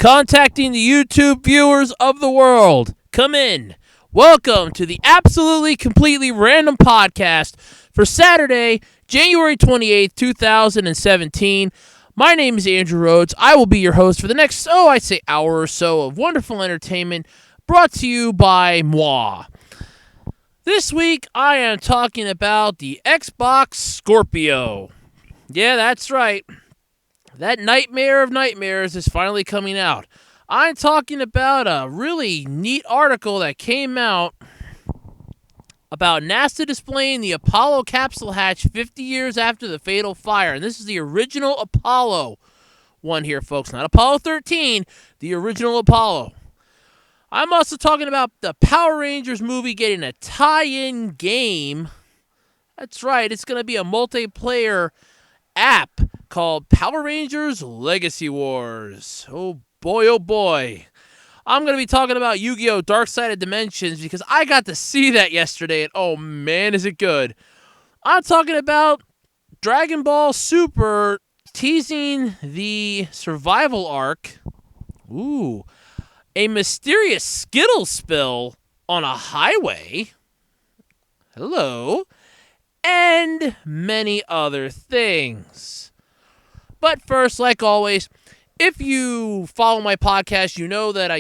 Contacting the YouTube viewers of the world. Come in. Welcome to the absolutely completely random podcast for Saturday, January 28th, 2017. My name is Andrew Rhodes. I will be your host for the next, hour or so of wonderful entertainment brought to you by moi. This week, I am talking about the Xbox Scorpio. Yeah, that's right. That nightmare of nightmares is finally coming out. I'm talking about a really neat article that came out about NASA displaying the Apollo capsule hatch 50 years after the fatal fire. And this is the original Apollo one here, folks. Not Apollo 13, the original Apollo. I'm also talking about the Power Rangers movie getting a tie-in game. That's right, it's going to be a multiplayer app called Power Rangers Legacy Wars. Oh boy. I'm going to be talking about Yu-Gi-Oh! Dark Side of Dimensions because I got to see that yesterday, and oh man, is it good. I'm talking about Dragon Ball Super teasing the survival arc. Ooh. A mysterious Skittles spill on a highway. Hello. And many other things. But first, like always, if you follow my podcast, you know that I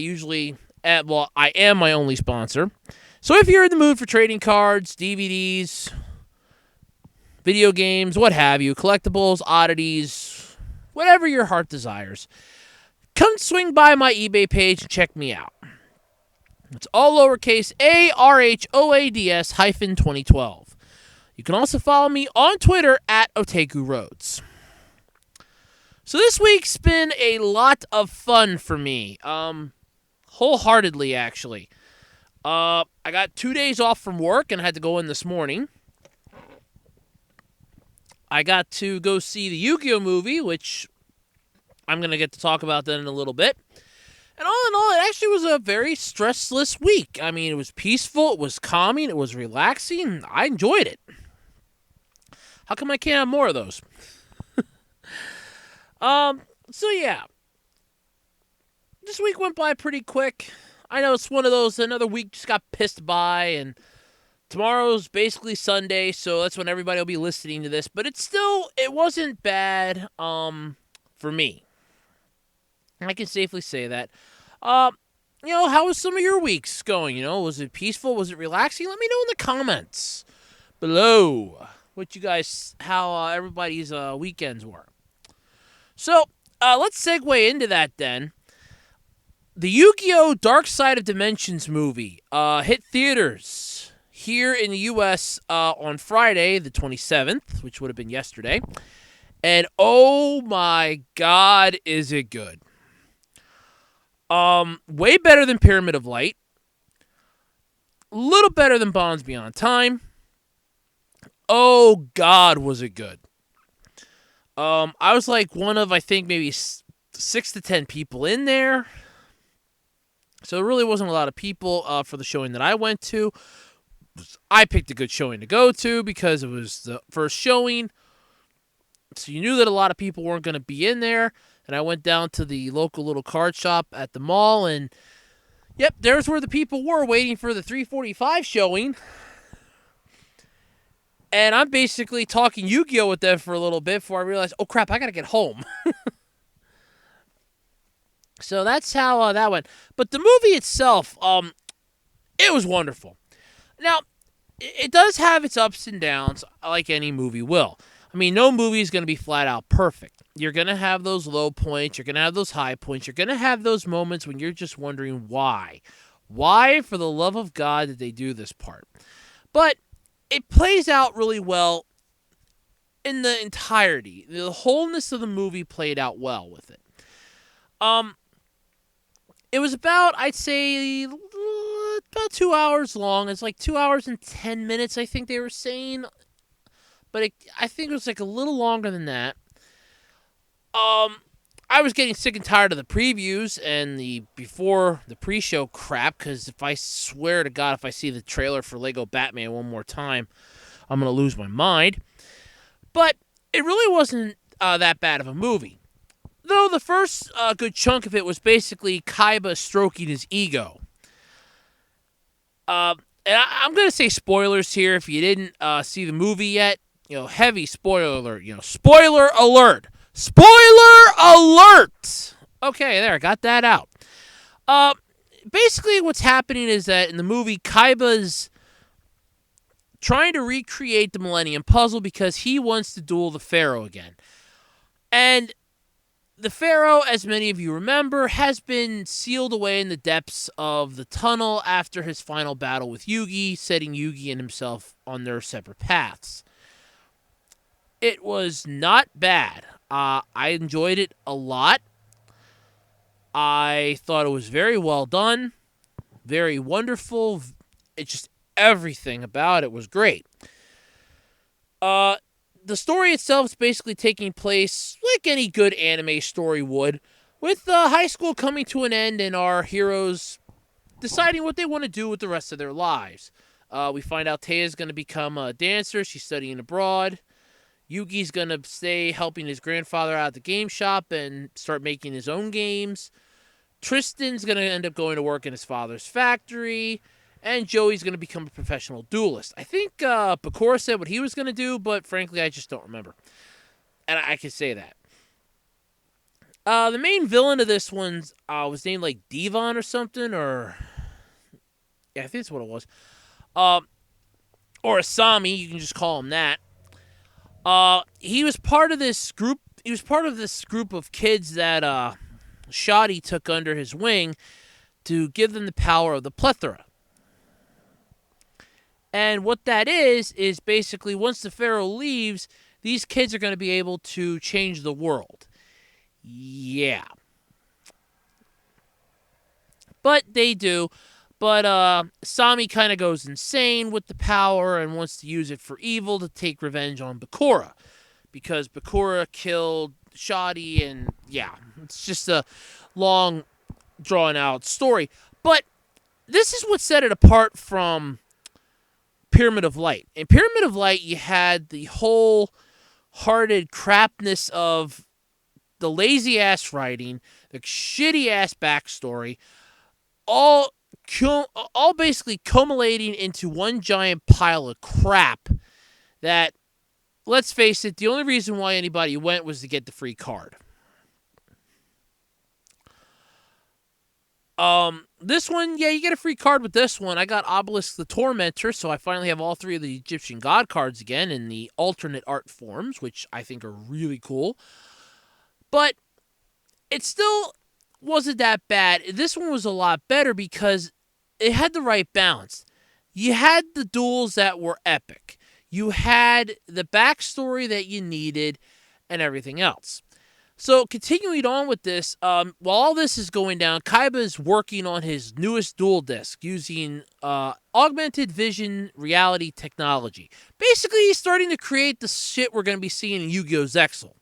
am my only sponsor. So if you're in the mood for trading cards, DVDs, video games, what have you, collectibles, oddities, whatever your heart desires, come swing by my eBay page and check me out. It's all lowercase ARHOADS-2012. You can also follow me on Twitter at Otaku Roads. So this week's been a lot of fun for me. Wholeheartedly, actually. I got 2 days off from work and I had to go in this morning. I got to go see the Yu-Gi-Oh! Movie, which I'm going to get to talk about that in a little bit. And all in all, it actually was a very stressless week. I mean, it was peaceful, it was calming, it was relaxing. I enjoyed it. How come I can't have more of those? So yeah. This week went by pretty quick. I know it's one of those, another week just got pissed by, and tomorrow's basically Sunday, so that's when everybody will be listening to this. But it wasn't bad, for me. I can safely say that. How was some of your weeks going? Was it peaceful? Was it relaxing? Let me know in the comments below how everybody's weekends were. So, let's segue into that then. The Yu-Gi-Oh! Dark Side of Dimensions movie hit theaters here in the U.S. On Friday, the 27th, which would have been yesterday. And oh my God, is it good. Way better than Pyramid of Light. A little better than Bonds Beyond Time. Oh God, was it good. I was like one of, I think, maybe 6 to 10 people in there. So there really wasn't a lot of people for the showing that I went to. I picked a good showing to go to because it was the first showing. So you knew that a lot of people weren't going to be in there. And I went down to the local little card shop at the mall. And, yep, there's where the people were waiting for the 3:45 showing. And I'm basically talking Yu-Gi-Oh! With them for a little bit before I realized, oh crap, I gotta get home. So that's how that went. But the movie itself, it was wonderful. Now, it does have its ups and downs, like any movie will. I mean, no movie is going to be flat out perfect. You're going to have those low points. You're going to have those high points. You're going to have those moments when you're just wondering why. Why, for the love of God, did they do this part? But it plays out really well in the entirety. The wholeness of the movie played out well with it. It was about, I'd say, about 2 hours long. It's like 2 hours and 10 minutes, I think they were saying. But I think it was like a little longer than that. I was getting sick and tired of the previews and the pre-show crap, because if I swear to God, if I see the trailer for Lego Batman one more time, I'm going to lose my mind. But it really wasn't that bad of a movie. Though the first good chunk of it was basically Kaiba stroking his ego. And I'm going to say spoilers here if you didn't see the movie yet. Heavy spoiler alert. Spoiler alert. Spoiler alert! Okay, there, I got that out. Uh, Basically, what's happening is that in the movie, Kaiba's trying to recreate the Millennium Puzzle because he wants to duel the Pharaoh again. And the Pharaoh, as many of you remember, has been sealed away in the depths of the tunnel after his final battle with Yugi, setting Yugi and himself on their separate paths. It was not bad. I enjoyed it a lot. I thought it was very well done, very wonderful. It's just everything about it was great. The story itself is basically taking place like any good anime story would, with high school coming to an end and our heroes deciding what they want to do with the rest of their lives. We find out Teia's going to become a dancer. She's studying abroad. Yugi's going to stay helping his grandfather out at the game shop and start making his own games. Tristan's going to end up going to work in his father's factory. And Joey's going to become a professional duelist. I think Bakura said what he was going to do, but frankly, I just don't remember. And I can say that. The main villain of this one was named like Devon or something, or... Yeah, I think that's what it was. Or Asami, you can just call him that. He was part of this group. He was part of this group of kids that Shoddy took under his wing to give them the power of the plethora. And what that is basically once the Pharaoh leaves, these kids are going to be able to change the world. Yeah. But they do. But Sami kind of goes insane with the power and wants to use it for evil to take revenge on Bakura. Because Bakura killed Shoddy and yeah, it's just a long, drawn-out story. But this is what set it apart from Pyramid of Light. In Pyramid of Light, you had the whole-hearted crapness of the lazy-ass writing, the shitty-ass backstory, all basically culminating into one giant pile of crap that, let's face it, the only reason why anybody went was to get the free card. This one, yeah, you get a free card with this one. I got Obelisk the Tormentor, so I finally have all three of the Egyptian god cards again in the alternate art forms, which I think are really cool. But it still wasn't that bad. This one was a lot better because it had the right balance. You had the duels that were epic. You had the backstory that you needed and everything else. So, continuing on with this, while all this is going down, Kaiba is working on his newest dual disc using augmented vision reality technology. Basically, he's starting to create the shit we're going to be seeing in Yu-Gi-Oh! Zexal.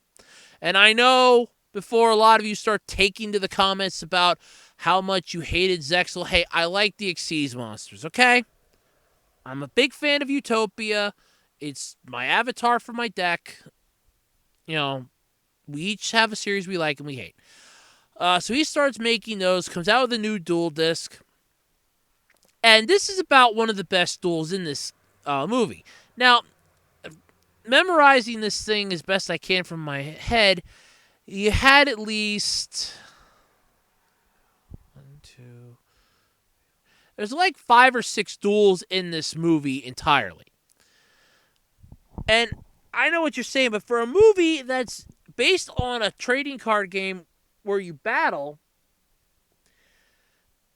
And I know before a lot of you start taking to the comments about how much you hated Zexal, hey, I like the Xyz monsters, okay? I'm a big fan of Utopia. It's my avatar for my deck. We each have a series we like and we hate. So he starts making those, comes out with a new dual disc. And this is about one of the best duels in this movie. Now, memorizing this thing as best I can from my head, you had at least... There's like 5 or 6 duels in this movie entirely. And I know what you're saying, but for a movie that's based on a trading card game where you battle,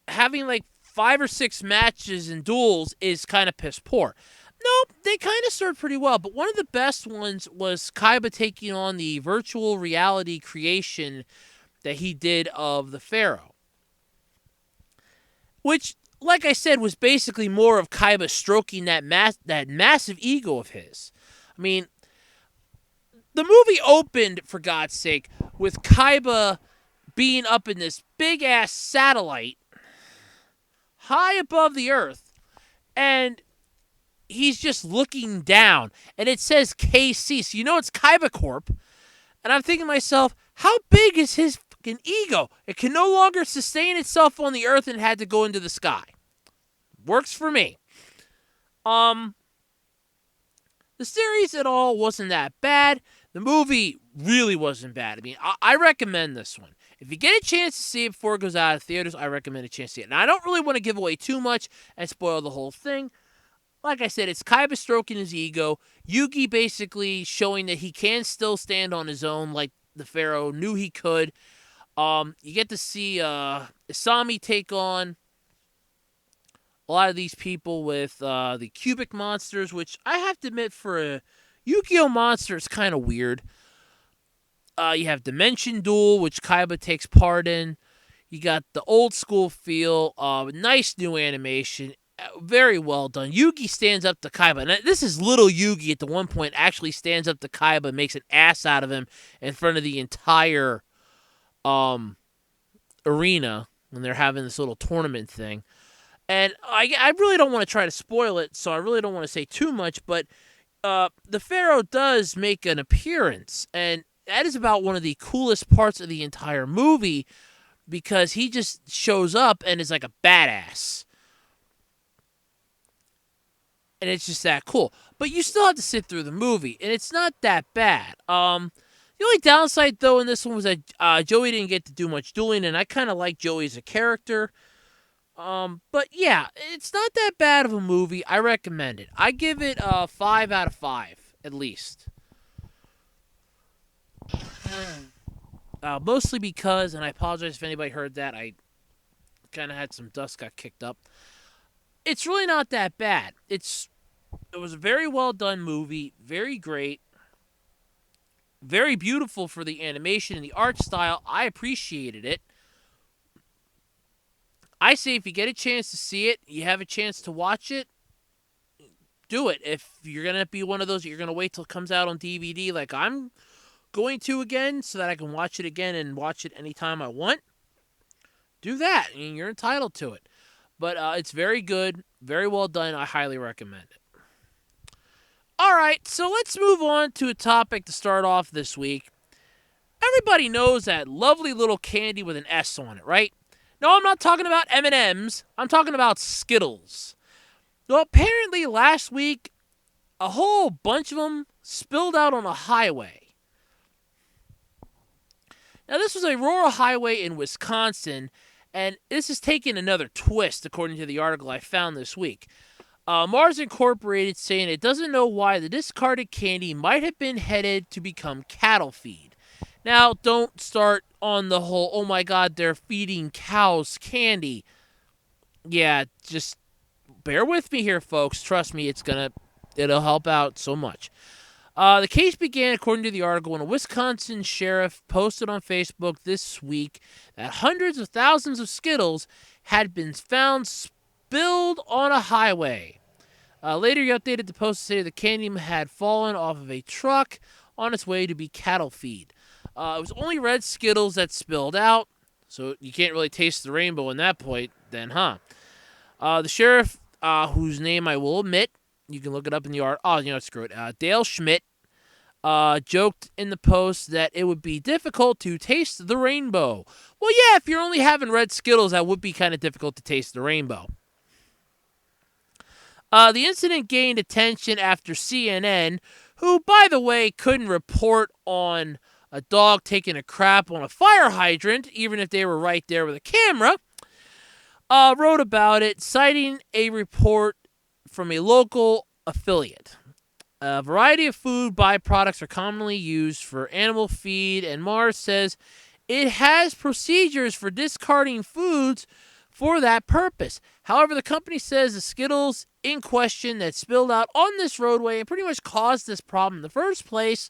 having like 5 or 6 matches and duels is kind of piss poor. Nope, they kind of served pretty well, but one of the best ones was Kaiba taking on the virtual reality creation that he did of the Pharaoh. Which, like I said, was basically more of Kaiba stroking that massive ego of his. I mean, the movie opened, for God's sake, with Kaiba being up in this big-ass satellite high above the Earth, and he's just looking down, and it says KC, so you know it's Kaiba Corp. And I'm thinking to myself, How big is his fucking ego? It can no longer sustain itself on the earth and had to go into the sky. Works for me. The series at all wasn't that bad. The movie really wasn't bad. I mean, I recommend this one. If you get a chance to see it before it goes out of theaters, I recommend a chance to see it. Now, I don't really want to give away too much and spoil the whole thing. Like I said, it's Kaiba stroking his ego. Yugi basically showing that he can still stand on his own like the Pharaoh knew he could. You get to see Isami take on a lot of these people with the cubic monsters, which I have to admit for a Yu-Gi-Oh monster, it's kind of weird. You have Dimension Duel, which Kaiba takes part in. You got the old school feel, nice new animation, very well done. Yugi stands up to Kaiba. And this is little Yugi at the one point actually stands up to Kaiba and makes an ass out of him in front of the entire arena when they're having this little tournament thing. And I really don't want to try to spoil it, so I really don't want to say too much, but the Pharaoh does make an appearance, and that is about one of the coolest parts of the entire movie because he just shows up and is like a badass. And it's just that cool. But you still have to sit through the movie, and it's not that bad. The only downside, though, in this one was that Joey didn't get to do much dueling, and I kind of like Joey as a character. But yeah, it's not that bad of a movie. I recommend it. I give it 5 out of 5, at least. Mostly because, and I apologize if anybody heard that, I kind of had some dust got kicked up. It's really not that bad. It was a very well done movie, very great, very beautiful for the animation and the art style. I appreciated it. I say if you get a chance to see it, you have a chance to watch it, do it. If you're going to be one of those, you're going to wait till it comes out on DVD like I'm going to again so that I can watch it again and watch it anytime I want, do that. I mean, you're entitled to it. But it's very good, very well done. I highly recommend it. All right, so let's move on to a topic to start off this week. Everybody knows that lovely little candy with an S on it, right? No, I'm not talking about M&Ms. I'm talking about Skittles. Well, apparently last week, a whole bunch of them spilled out on a highway. Now, this was a rural highway in Wisconsin, and this is taking another twist, according to the article I found this week. Mars Incorporated saying it doesn't know why the discarded candy might have been headed to become cattle feed. Now, don't start on the whole, oh my god, they're feeding cows candy. Yeah, just bear with me here, folks. Trust me, it'll help out so much. The case began, according to the article, when a Wisconsin sheriff posted on Facebook this week that hundreds of thousands of Skittles had been found spilled on a highway. Later, he updated the post to say the candy had fallen off of a truck on its way to be cattle feed. It was only red Skittles that spilled out, so you can't really taste the rainbow in that point then, huh? The sheriff, whose name I will omit, you can look it up in the art. Oh, screw it. Dale Schmidt joked in the post that it would be difficult to taste the rainbow. Well, yeah, if you're only having red Skittles, that would be kind of difficult to taste the rainbow. The incident gained attention after CNN, who, by the way, couldn't report on a dog taking a crap on a fire hydrant, even if they were right there with a camera, wrote about it, citing a report from a local affiliate. A variety of food byproducts are commonly used for animal feed, and Mars says it has procedures for discarding foods for that purpose. However, the company says the Skittles in question that spilled out on this roadway and pretty much caused this problem in the first place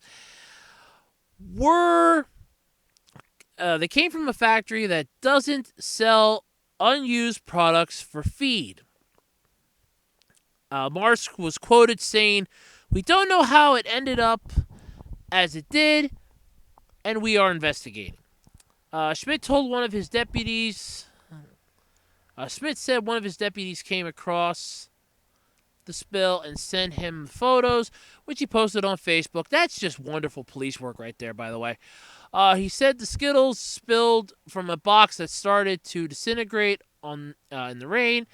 they came from a factory that doesn't sell unused products for feed. Mars was quoted saying, "We don't know how it ended up as it did, and we are investigating." Schmidt told one of his deputies, Schmidt said one of his deputies came across the spill and sent him photos, which he posted on Facebook. That's just wonderful police work right there, by the way. He said the Skittles spilled from a box that started to disintegrate in the rain,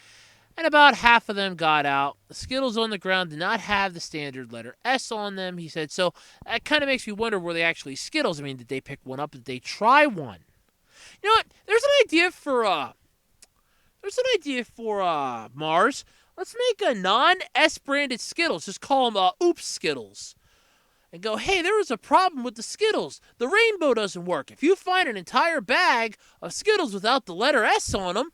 and about half of them got out. The Skittles on the ground did not have the standard letter S on them, he said. So that kind of makes me wonder, were they actually Skittles? I mean, did they pick one up? Did they try one? You know what? There's an idea for Mars. Let's make a non-S branded Skittles. Just call them Oops Skittles. And go, hey, there was a problem with the Skittles. The rainbow doesn't work. If you find an entire bag of Skittles without the letter S on them,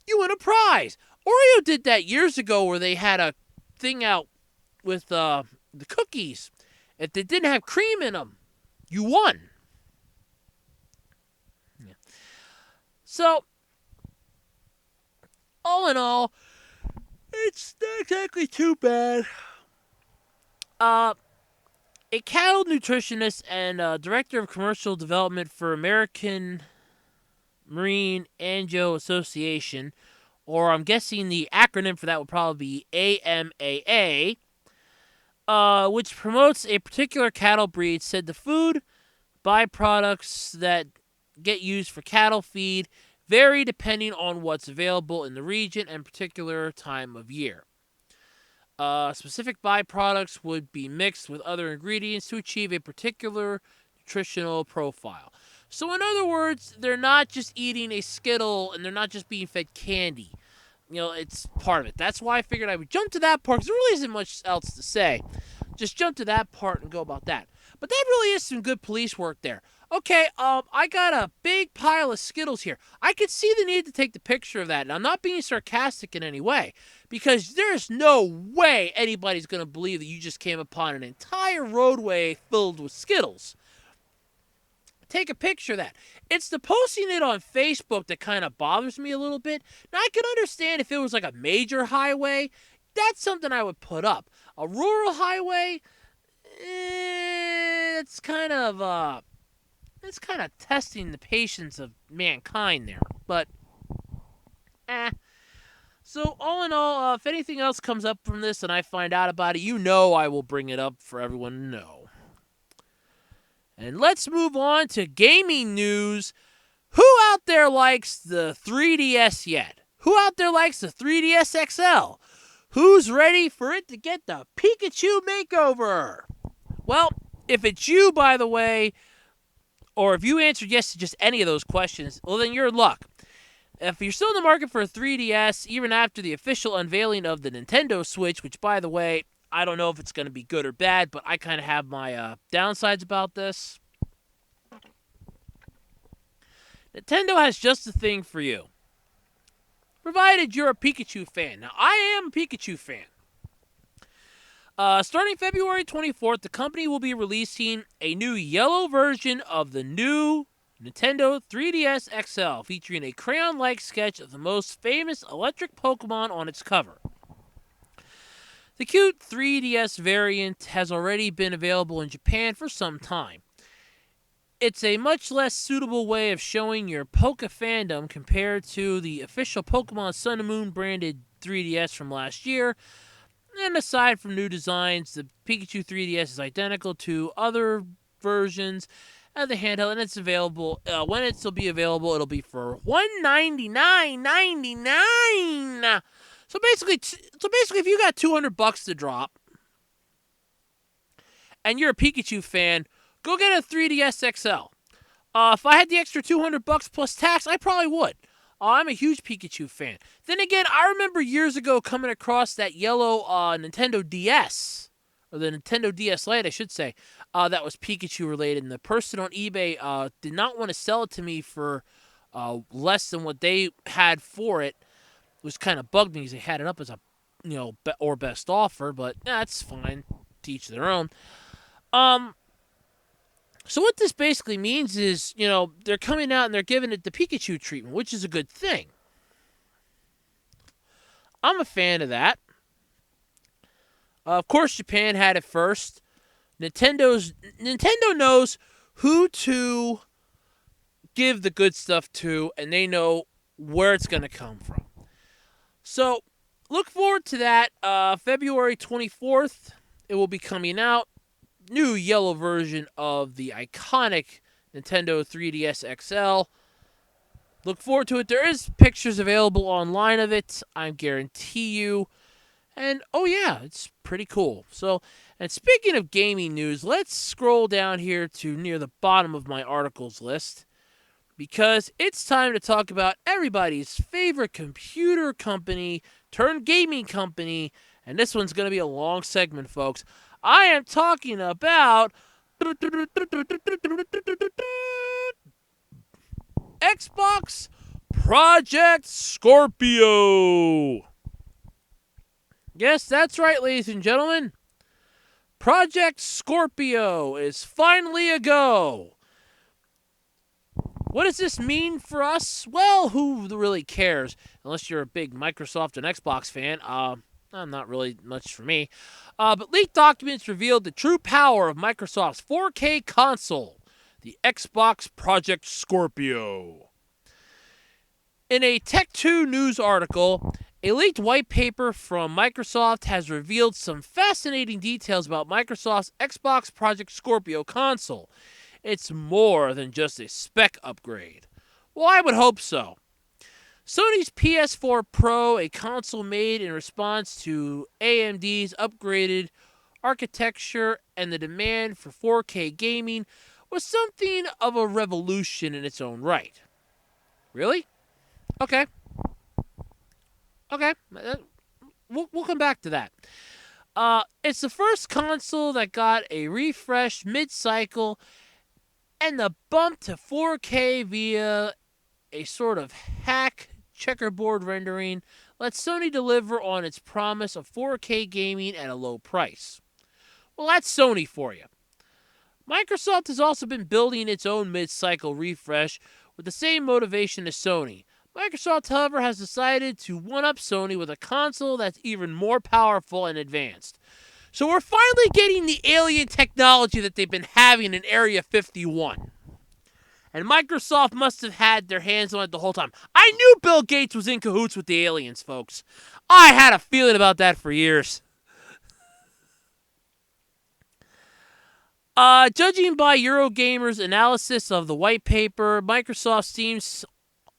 you win a prize. Oreo did that years ago where they had a thing out with the cookies. If they didn't have cream in them, you won. Yeah. So, all in all, it's not exactly too bad. A cattle nutritionist and director of commercial development for American Marine Angio Association, or I'm guessing the acronym for that would probably be AMAA, which promotes a particular cattle breed, said the food byproducts that get used for cattle feed vary depending on what's available in the region and particular time of year. Specific byproducts would be mixed with other ingredients to achieve a particular nutritional profile. So, in other words, they're not just eating a Skittle and they're not just being fed candy. You know, it's part of it. That's why I figured I would jump to that part because there really isn't much else to say. Just jump to that part and go about that. But that really is some good police work there. Okay, I got a big pile of Skittles here. I could see the need to take the picture of that, and I'm not being sarcastic in any way, because there's no way anybody's going to believe that you just came upon an entire roadway filled with Skittles. Take a picture of that. It's the posting it on Facebook that kind of bothers me a little bit. Now, I could understand if it was like a major highway. That's something I would put up. A rural highway, it's kind of testing the patience of mankind there. But, So, all in all, if anything else comes up from this and I find out about it, you know I will bring it up for everyone to know. And let's move on to gaming news. Who out there likes the 3DS yet? Who out there likes the 3DS XL? Who's ready for it to get the Pikachu makeover? Well, if it's you, by the way, or if you answered yes to just any of those questions, well, then you're in luck. If you're still in the market for a 3DS, even after the official unveiling of the Nintendo Switch, which, by the way, I don't know if it's going to be good or bad, but I kind of have my downsides about this. Nintendo has just the thing for you, provided you're a Pikachu fan. Now, I am a Pikachu fan. Starting February 24th, the company will be releasing a new yellow version of the new Nintendo 3DS XL, featuring a crayon-like sketch of the most famous electric Pokemon on its cover. The cute 3DS variant has already been available in Japan for some time. It's a much less suitable way of showing your Poke fandom compared to the official Pokemon Sun and Moon branded 3DS from last year. And aside from new designs, the Pikachu 3DS is identical to other versions of the handheld, and it's available. When it'll be available, it'll be for $199.99. So basically, if you got $200 to drop, and you're a Pikachu fan, go get a 3DS XL. If I had the extra $200 plus tax, I probably would. I'm a huge Pikachu fan. Then again, I remember years ago coming across that yellow Nintendo DS, or the Nintendo DS Lite, I should say, that was Pikachu related, and the person on eBay did not want to sell it to me for less than what they had for it. It was kind of bugged me because they had it up as a, or best offer, but that's fine. To each their own. So what this basically means is, they're coming out and they're giving it the Pikachu treatment, which is a good thing. I'm a fan of that. Of course, Japan had it first. Nintendo knows who to give the good stuff to, and they know where it's going to come from. So, look forward to that. February 24th, it will be coming out. New yellow version of the iconic Nintendo 3DS XL. Look forward to it. There is pictures available online of it, I guarantee you. And oh yeah, it's pretty cool. So, and speaking of gaming news, let's scroll down here to near the bottom of my articles list because it's time to talk about everybody's favorite computer company turned gaming company, and this one's going to be a long segment, folks. I am talking about Xbox Project Scorpio. Yes, that's right, ladies and gentlemen. Project Scorpio is finally a go. What does this mean for us? Well, who really cares? Unless you're a big Microsoft and Xbox fan. Not really much for me. But leaked documents revealed the true power of Microsoft's 4K console, the Xbox Project Scorpio. In a Tech2 news article, a leaked white paper from Microsoft has revealed some fascinating details about Microsoft's Xbox Project Scorpio console. It's more than just a spec upgrade. Well, I would hope so. Sony's PS4 Pro, a console made in response to AMD's upgraded architecture and the demand for 4K gaming, was something of a revolution in its own right. Really? Okay. We'll come back to that. It's the first console that got a refresh mid-cycle and the bump to 4K via a sort of hack checkerboard rendering lets Sony deliver on its promise of 4K gaming at a low price. Well, that's Sony for you. Microsoft has also been building its own mid-cycle refresh with the same motivation as Sony. Microsoft, however, has decided to one-up Sony with a console that's even more powerful and advanced. So we're finally getting the alien technology that they've been having in Area 51. And Microsoft must have had their hands on it the whole time. I knew Bill Gates was in cahoots with the aliens, folks. I had a feeling about that for years. Judging by Eurogamer's analysis of the white paper, Microsoft seems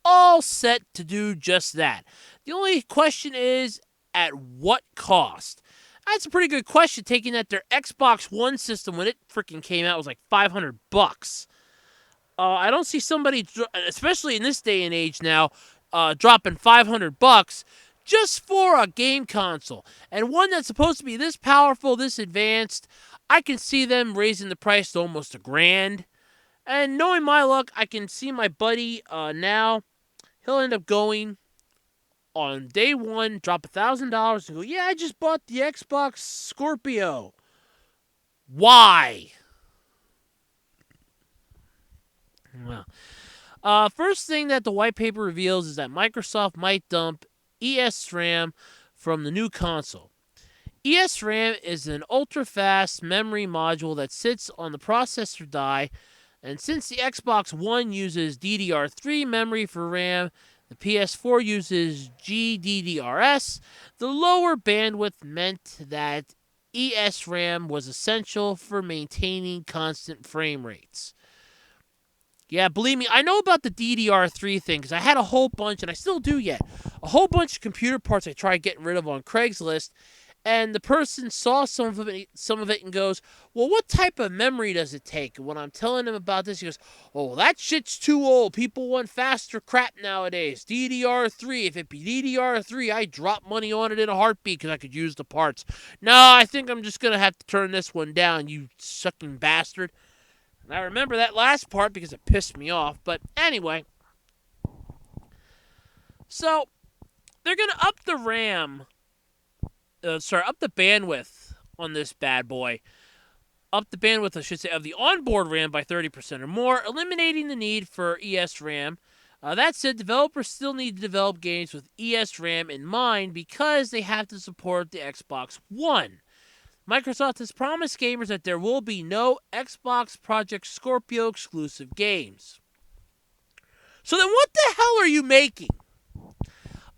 all set to do just that. The only question is, at what cost? That's a pretty good question, taking that their Xbox One system, when it freaking came out, was like $500. I don't see somebody, especially in this day and age now, dropping $500 just for a game console. And one that's supposed to be this powerful, this advanced. I can see them raising the price to almost $1,000. And knowing my luck, I can see my buddy now. He'll end up going on day one, drop $1,000 and go, yeah, I just bought the Xbox Scorpio. Why? Well, first thing that the white paper reveals is that Microsoft might dump ESRAM from the new console. ESRAM is an ultra-fast memory module that sits on the processor die, and since the Xbox One uses DDR3 memory for RAM, the PS4 uses GDDRS, the lower bandwidth meant that ESRAM was essential for maintaining constant frame rates. Yeah, believe me, I know about the DDR3 thing because I had a whole bunch, and I still do yet, a whole bunch of computer parts I tried getting rid of on Craigslist, and the person saw some of it and goes, well, what type of memory does it take? And when I'm telling him about this, he goes, oh, that shit's too old. People want faster crap nowadays. DDR3. If it be DDR3, I'd drop money on it in a heartbeat because I could use the parts. No, I think I'm just going to have to turn this one down, you sucking bastard. And I remember that last part because it pissed me off. But anyway. So, they're going to up the RAM. Up the bandwidth on this bad boy. Up the bandwidth, I should say, of the onboard RAM by 30% or more, eliminating the need for ESRAM. That said, developers still need to develop games with ESRAM in mind because they have to support the Xbox One. Microsoft has promised gamers that there will be no Xbox Project Scorpio exclusive games. So then what the hell are you making?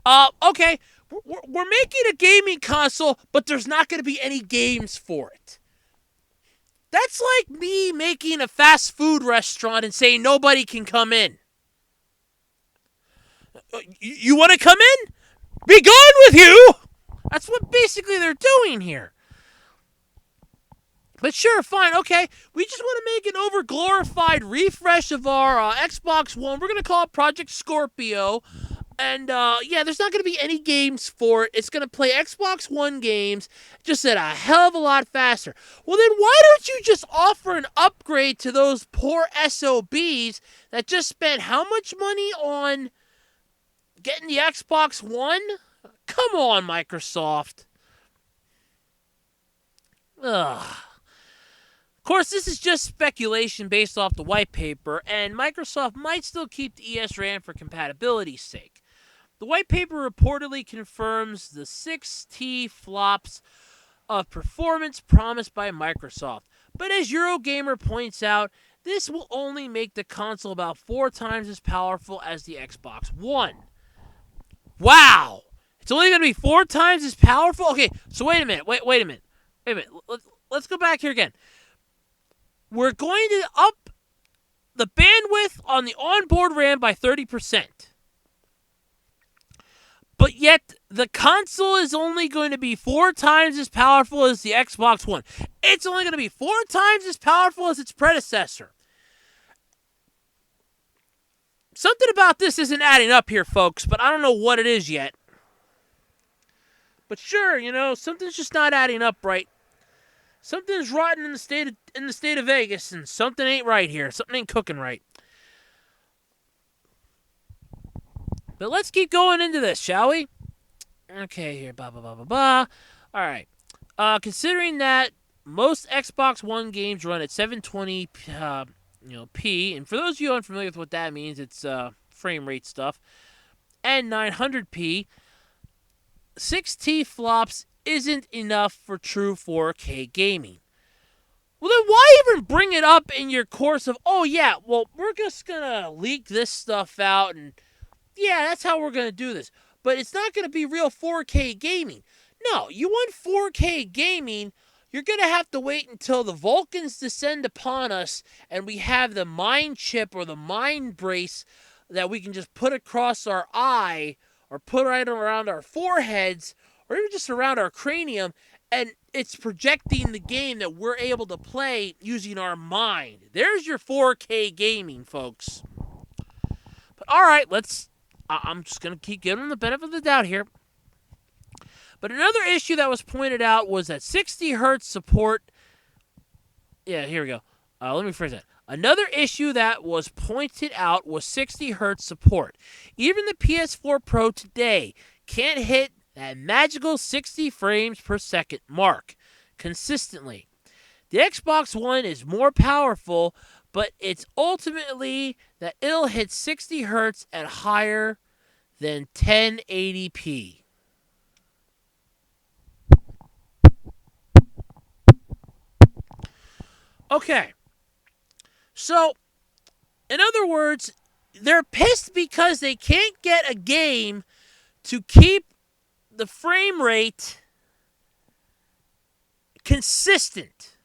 Okay, we're making a gaming console, but there's not going to be any games for it. That's like me making a fast food restaurant and saying nobody can come in. You want to come in? Be gone with you! That's what basically they're doing here. But sure, fine, okay. We just want to make an over-glorified refresh of our Xbox One. We're going to call it Project Scorpio. And, yeah, there's not going to be any games for it. It's going to play Xbox One games just at a hell of a lot faster. Well, then why don't you just offer an upgrade to those poor SOBs that just spent how much money on getting the Xbox One? Come on, Microsoft. Ugh. Of course, this is just speculation based off the white paper, and Microsoft might still keep the ESRAM for compatibility's sake. The white paper reportedly confirms the 6T flops of performance promised by Microsoft. But as Eurogamer points out, this will only make the console about 4 times as powerful as the Xbox One. Wow! It's only going to be 4 times as powerful? Okay, so wait a minute. Let's go back here again. We're going to up the bandwidth on the onboard RAM by 30%. But yet, the console is only going to be 4 times as powerful as the Xbox One. It's only going to be 4 times as powerful as its predecessor. Something about this isn't adding up here, folks, but I don't know what it is yet. But sure, something's just not adding up right. Something's rotten in the state of Vegas, and something ain't right here. Something ain't cooking right. But let's keep going into this, shall we? Okay, here, blah, blah, blah, blah, blah. All right. Considering that most Xbox One games run at 720p, and for those of you unfamiliar with what that means, it's frame rate stuff, and 900p, 6T flops isn't enough for true 4K gaming. Well, then why even bring it up in your course of, we're just going to leak this stuff out and yeah, that's how we're going to do this. But it's not going to be real 4K gaming. No, you want 4K gaming, you're going to have to wait until the Vulcans descend upon us and we have the mind chip or the mind brace that we can just put across our eye or put right around our foreheads or even just around our cranium, and it's projecting the game that we're able to play using our mind. There's your 4K gaming, folks. But all right, I'm just going to keep giving them the benefit of the doubt here. But another issue that was pointed out was that 60 hertz support. Yeah, here we go. Let me phrase that. Another issue that was pointed out was 60 hertz support. Even the PS4 Pro today can't hit that magical 60 frames per second mark consistently. The Xbox One is more powerful, but it's ultimately that it'll hit 60 hertz at higher than 1080p. Okay. So, in other words, they're pissed because they can't get a game to keep the frame rate consistent.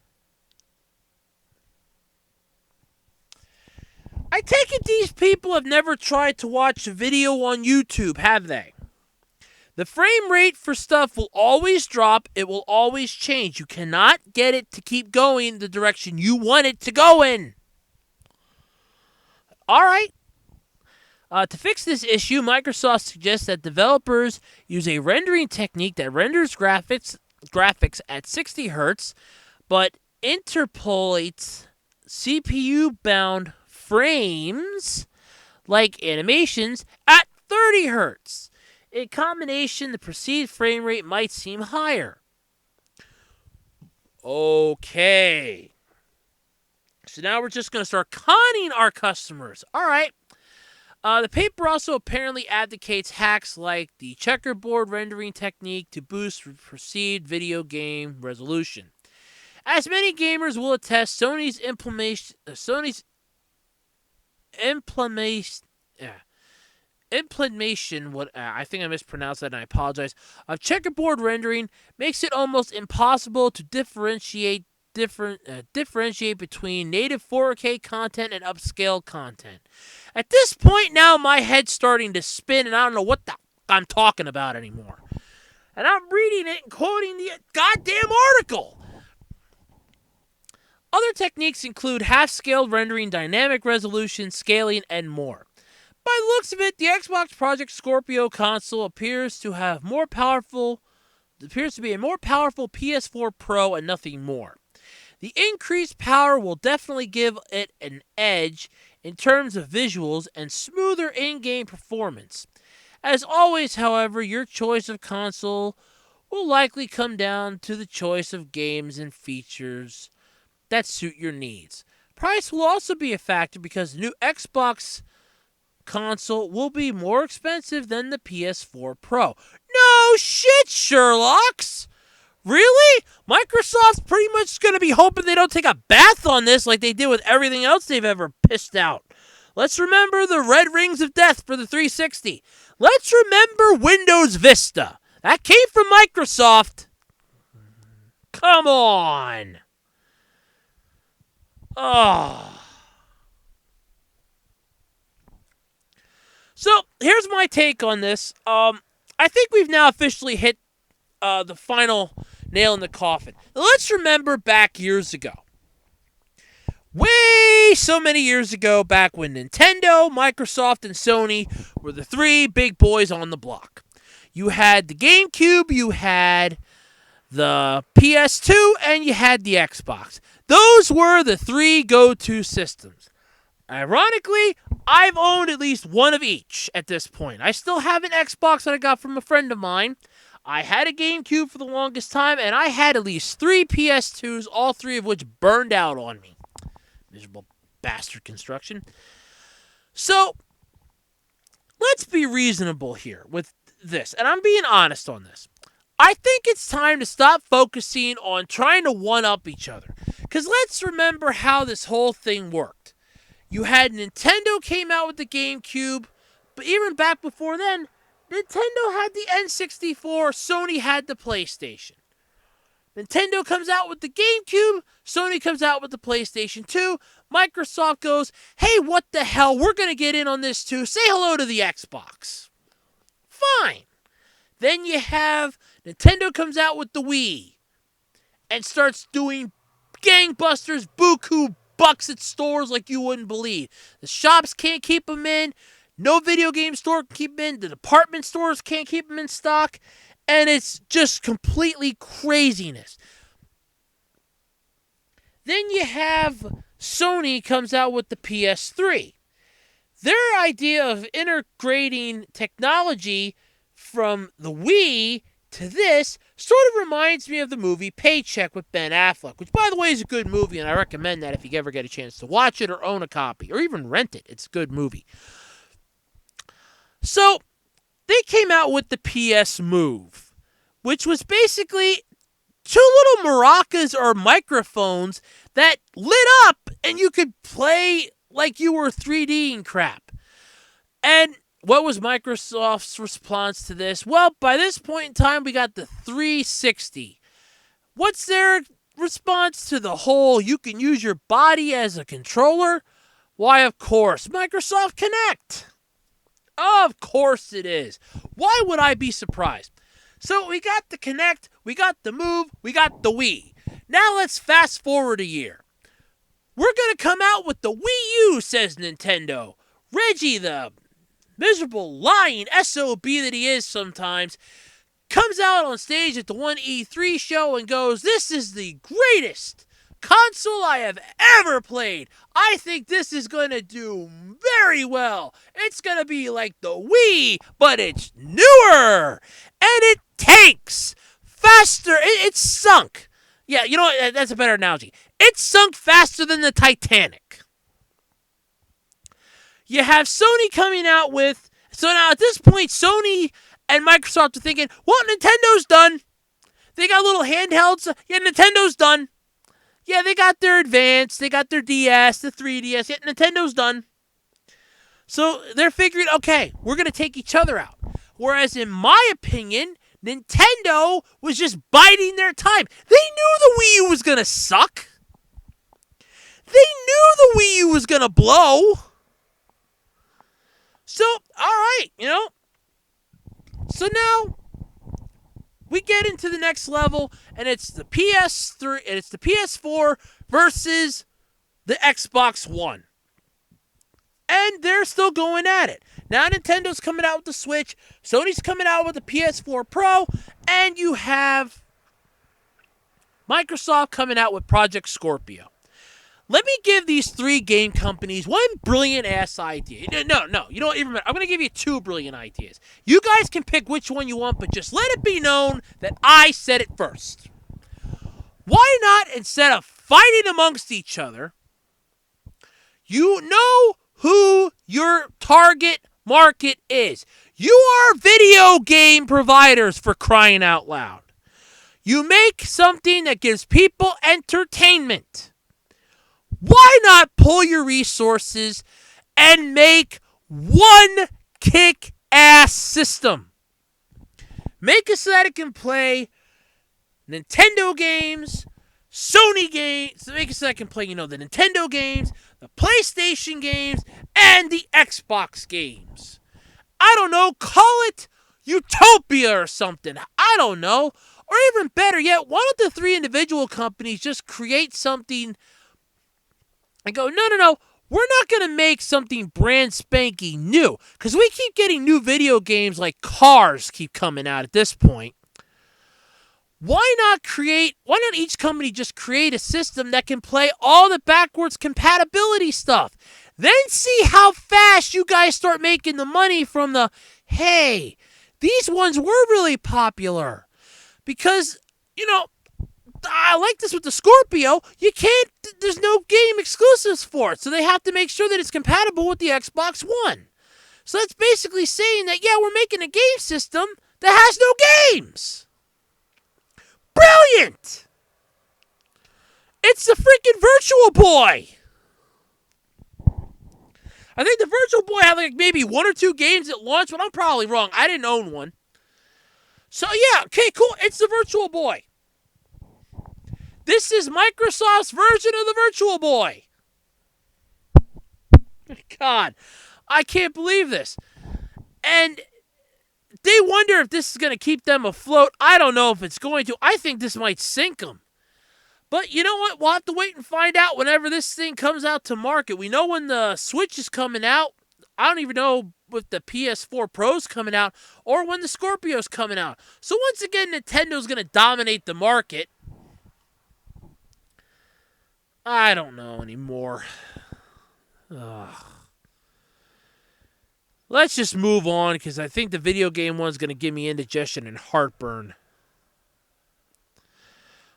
I take it these people have never tried to watch a video on YouTube, have they? The frame rate for stuff will always drop. It will always change. You cannot get it to keep going the direction you want it to go in. All right. To fix this issue, Microsoft suggests that developers use a rendering technique that renders graphics at 60 hertz, but interpolates CPU-bound frames, like animations, at 30 hertz. In combination, the perceived frame rate might seem higher. Okay. So now we're just going to start conning our customers. All right. The paper also apparently advocates hacks like the checkerboard rendering technique to boost perceived video game resolution. As many gamers will attest, Sony's implementation, I think I mispronounced that and I apologize, of checkerboard rendering makes it almost impossible to differentiate differentiate between native 4K content and upscale content. At this point now, my head's starting to spin, and I don't know what the I'm talking about anymore. And I'm reading it and quoting the goddamn article. Other techniques include half-scale rendering, dynamic resolution, scaling, and more. By the looks of it, the Xbox Project Scorpio console appears to be a more powerful PS4 Pro and nothing more. The increased power will definitely give it an edge in terms of visuals and smoother in-game performance. As always, however, your choice of console will likely come down to the choice of games and features that suit your needs. Price will also be a factor because the new Xbox console will be more expensive than the PS4 Pro. No shit, Sherlocks! Really? Microsoft's pretty much going to be hoping they don't take a bath on this like they did with everything else they've ever pissed out. Let's remember the red rings of death for the 360. Let's remember Windows Vista. That came from Microsoft. Come on. Oh. So, here's my take on this. I think we've now officially hit the final nail in the coffin. Now, let's remember back years ago. So many years ago, back when Nintendo, Microsoft, and Sony were the three big boys on the block. You had the GameCube, you had the PS2, and you had the Xbox. Those were the three go-to systems. Ironically, I've owned at least one of each at this point. I still have an Xbox that I got from a friend of mine. I had a GameCube for the longest time, and I had at least 3 PS2s, all 3 of which burned out on me. Miserable bastard construction. So, let's be reasonable here with this, and I'm being honest on this. I think it's time to stop focusing on trying to one-up each other. Because let's remember how this whole thing worked. You had Nintendo came out with the GameCube, but even back before then, Nintendo had the N64, Sony had the PlayStation. Nintendo comes out with the GameCube, Sony comes out with the PlayStation 2, Microsoft goes, hey, what the hell, we're going to get in on this too, say hello to the Xbox. Fine. Then you have Nintendo comes out with the Wii and starts doing gangbusters, buku bucks at stores like you wouldn't believe. The shops can't keep them in. No video game store can keep them in. The department stores can't keep them in stock. And it's just completely craziness. Then you have Sony comes out with the PS3. Their idea of integrating technology from the Wii to this sort of reminds me of the movie Paycheck with Ben Affleck, which, by the way, is a good movie, and I recommend that if you ever get a chance to watch it or own a copy, or even rent it. It's a good movie. So, they came out with the PS Move, which was basically 2 little maracas or microphones that lit up and you could play like you were 3D-ing crap. And what was Microsoft's response to this? Well, by this point in time, we got the 360. What's their response to the whole you can use your body as a controller? Why, of course, Microsoft Kinect. Of course it is. Why would I be surprised? So we got the Kinect, we got the Move, we got the Wii. Now let's fast forward a year. We're going to come out with the Wii U, says Nintendo. Reggie, the miserable, lying SOB that he is sometimes, comes out on stage at the one E3 show and goes, this is the greatest console I have ever played. I think this is going to do very well. It's going to be like the Wii, but it's newer. And it tanks faster. It's sunk. Yeah, you know what? That's a better analogy. It's sunk faster than the Titanic. You have Sony coming out with... So now at this point, Sony and Microsoft are thinking, well, Nintendo's done. They got little handhelds. Yeah, Nintendo's done. Yeah, they got their Advance. They got their DS, the 3DS. Yeah, Nintendo's done. So they're figuring, okay, we're going to take each other out. Whereas in my opinion, Nintendo was just biding their time. They knew the Wii U was going to suck. They knew the Wii U was going to blow. So, all right, So now we get into the next level, and it's the PS3, and it's the PS4 versus the Xbox One. And they're still going at it. Now Nintendo's coming out with the Switch, Sony's coming out with the PS4 Pro, and you have Microsoft coming out with Project Scorpio. Let me give these three game companies one brilliant-ass idea. No, you don't even. I'm going to give you two brilliant ideas. You guys can pick which one you want, but just let it be known that I said it first. Why not, instead of fighting amongst each other, you know who your target market is. You are video game providers, for crying out loud. You make something that gives people entertainment. Why not pull your resources and make one kick-ass system? Make it so that it can play Nintendo games, Sony games, make it so that it can play, the Nintendo games, the PlayStation games, and the Xbox games. I don't know, call it Utopia or something. I don't know. Or even better yet, why don't the three individual companies just create something and go, no, we're not going to make something brand spanking new. Because we keep getting new video games like Cars keep coming out at this point. Why not each company just create a system that can play all the backwards compatibility stuff? Then see how fast you guys start making the money from hey, these ones were really popular. Because, I like this with the Scorpio. There's no game exclusives for it. So they have to make sure that it's compatible with the Xbox One. So that's basically saying that, we're making a game system that has no games. Brilliant! It's the freaking Virtual Boy. I think the Virtual Boy had maybe one or two games at launch, but I'm probably wrong. I didn't own one. So okay, cool. It's the Virtual Boy. This is Microsoft's version of the Virtual Boy. God, I can't believe this. And they wonder if this is going to keep them afloat. I don't know if it's going to. I think this might sink them. But you know what? We'll have to wait and find out whenever this thing comes out to market. We know when the Switch is coming out. I don't even know if the PS4 Pro's coming out or when the Scorpio's coming out. So once again, Nintendo's going to dominate the market. I don't know anymore. Ugh. Let's just move on because I think the video game one's going to give me indigestion and heartburn.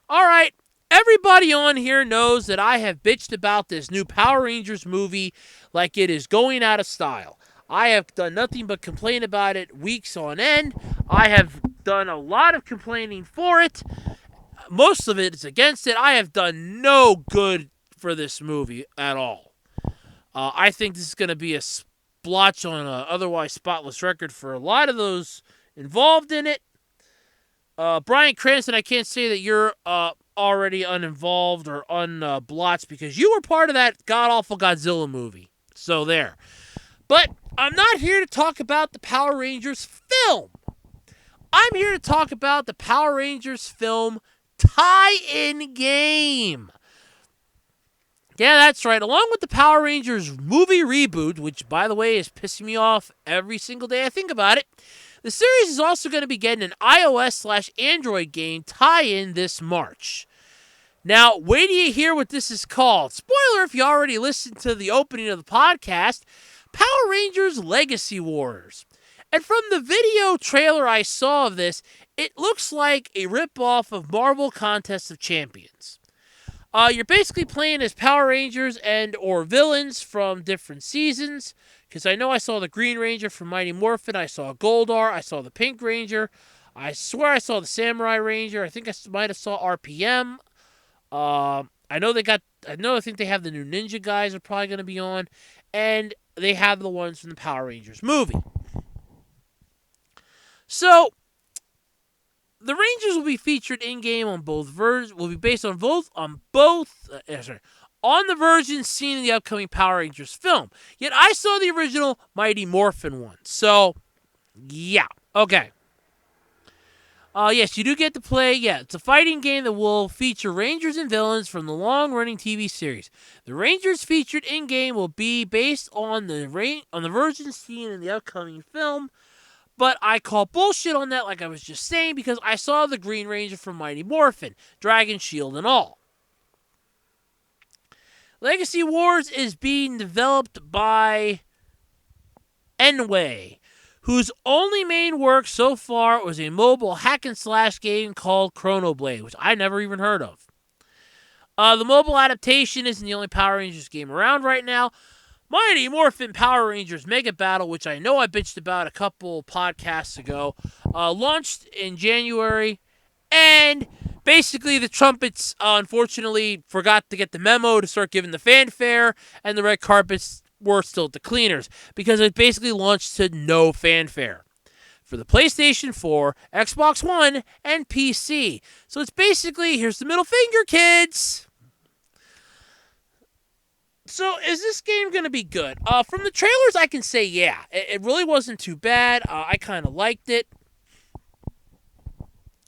All right. Everybody on here knows that I have bitched about this new Power Rangers movie like it is going out of style. I have done nothing but complain about it weeks on end. I have done a lot of complaining for it. Most of it is against it. I have done no good for this movie at all. I think this is going to be a splotch on an otherwise spotless record for a lot of those involved in it. Bryan Cranston, I can't say that you're already uninvolved or unblotched because you were part of that god-awful Godzilla movie. So there. But I'm not here to talk about the Power Rangers film. I'm here to talk about the Power Rangers film tie-in game. Yeah, that's right. Along with the Power Rangers movie reboot, which, by the way, is pissing me off every single day I think about it, the series is also going to be getting an iOS/Android game tie-in this March. Now, wait till you hear what this is called. Spoiler if you already listened to the opening of the podcast, Power Rangers Legacy Wars. And from the video trailer I saw of this, it looks like a ripoff of Marvel Contest of Champions. You're basically playing as Power Rangers and or villains from different seasons. Because I know I saw the Green Ranger from Mighty Morphin. I saw Goldar. I saw the Pink Ranger. I swear I saw the Samurai Ranger. I think I might have saw RPM. I think they have the new Ninja guys are probably going to be on. And they have the ones from the Power Rangers movie. So, The Rangers will be featured in game on both versions. Will be based on both on the version seen in the upcoming Power Rangers film. Yet I saw the original Mighty Morphin one. So, yeah, okay. Yes, you do get to play. Yeah, it's a fighting game that will feature Rangers and villains from the long-running TV series. The Rangers featured in-game will be based on the version seen in the upcoming film. But I call bullshit on that, like I was just saying, because I saw the Green Ranger from Mighty Morphin, Dragon Shield and all. Legacy Wars is being developed by Enway, whose only main work so far was a mobile hack-and-slash game called Chronoblade, which I never even heard of. The mobile adaptation isn't the only Power Rangers game around right now. Mighty Morphin Power Rangers Mega Battle, which I know I bitched about a couple podcasts ago, launched in January, and basically the Trumpets, unfortunately, forgot to get the memo to start giving the fanfare, and the red carpets were still at the cleaners, because it basically launched to no fanfare for the PlayStation 4, Xbox One, and PC. So it's basically, here's the middle finger, kids! So, is this game going to be good? From the trailers, I can say, yeah. It really wasn't too bad. I kind of liked it.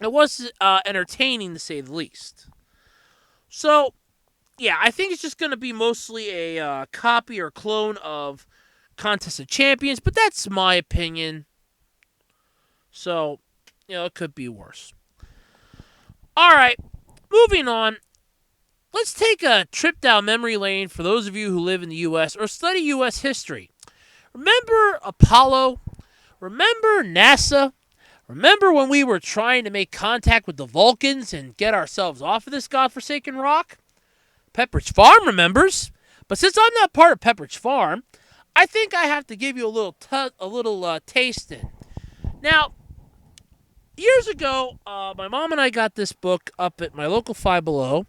It was entertaining, to say the least. So, yeah, I think it's just going to be mostly a copy or clone of Contest of Champions, but that's my opinion. So, it could be worse. All right, moving on. Let's take a trip down memory lane for those of you who live in the U.S. or study U.S. history. Remember Apollo? Remember NASA? Remember when we were trying to make contact with the Vulcans and get ourselves off of this godforsaken rock? Pepperidge Farm remembers. But since I'm not part of Pepperidge Farm, I think I have to give you a little tasting. Now, years ago, my mom and I got this book up at my local Five Below.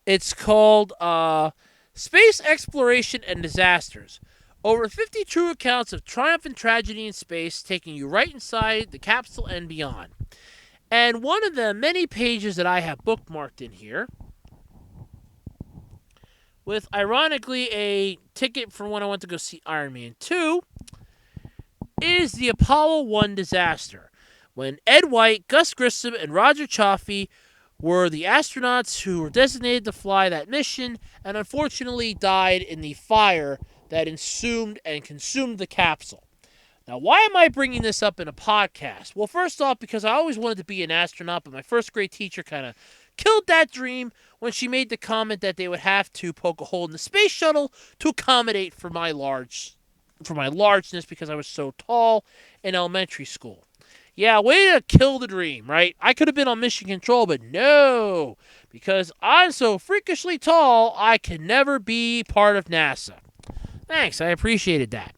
It's called Space Exploration and Disasters. Over 50 true accounts of triumph and tragedy in space, taking you right inside the capsule and beyond. And one of the many pages that I have bookmarked in here, with ironically a ticket for when I went to go see Iron Man 2, is the Apollo 1 disaster, when Ed White, Gus Grissom, and Roger Chaffee were the astronauts who were designated to fly that mission and unfortunately died in the fire that ensued and consumed the capsule. Now, why am I bringing this up in a podcast? Well, first off, because I always wanted to be an astronaut, but my first grade teacher kind of killed that dream when she made the comment that they would have to poke a hole in the space shuttle to accommodate for my largeness because I was so tall in elementary school. Yeah, way to kill the dream, right? I could have been on mission control, but no, because I'm so freakishly tall, I can never be part of NASA. Thanks, I appreciated that.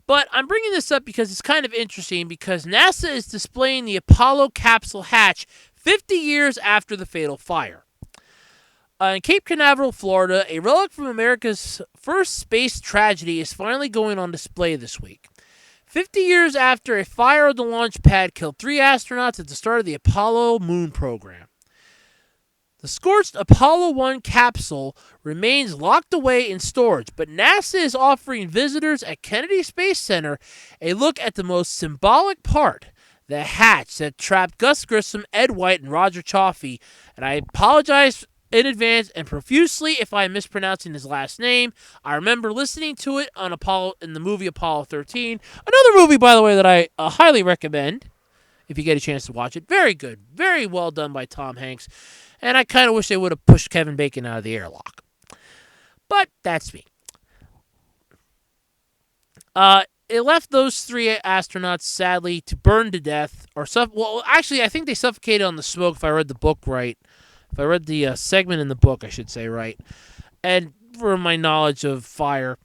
But I'm bringing this up because it's kind of interesting because NASA is displaying the Apollo capsule hatch 50 years after the fatal fire. In Cape Canaveral, Florida, a relic from America's first space tragedy is finally going on display this week. 50 years after a fire on the launch pad killed 3 astronauts at the start of the Apollo moon program. The scorched Apollo 1 capsule remains locked away in storage, but NASA is offering visitors at Kennedy Space Center a look at the most symbolic part, the hatch that trapped Gus Grissom, Ed White, and Roger Chaffee. And I apologize in advance and profusely if I'm mispronouncing his last name. I remember listening to it on in the movie Apollo 13. Another movie, by the way, that I highly recommend if you get a chance to watch it. Very good. Very well done by Tom Hanks. And I kind of wish they would have pushed Kevin Bacon out of the airlock. But that's me. It left those 3 astronauts, sadly, to burn to death. Actually, I think they suffocated on the smoke if I read the book right. If I read the segment in the book, I should say, right. And from my knowledge of fire.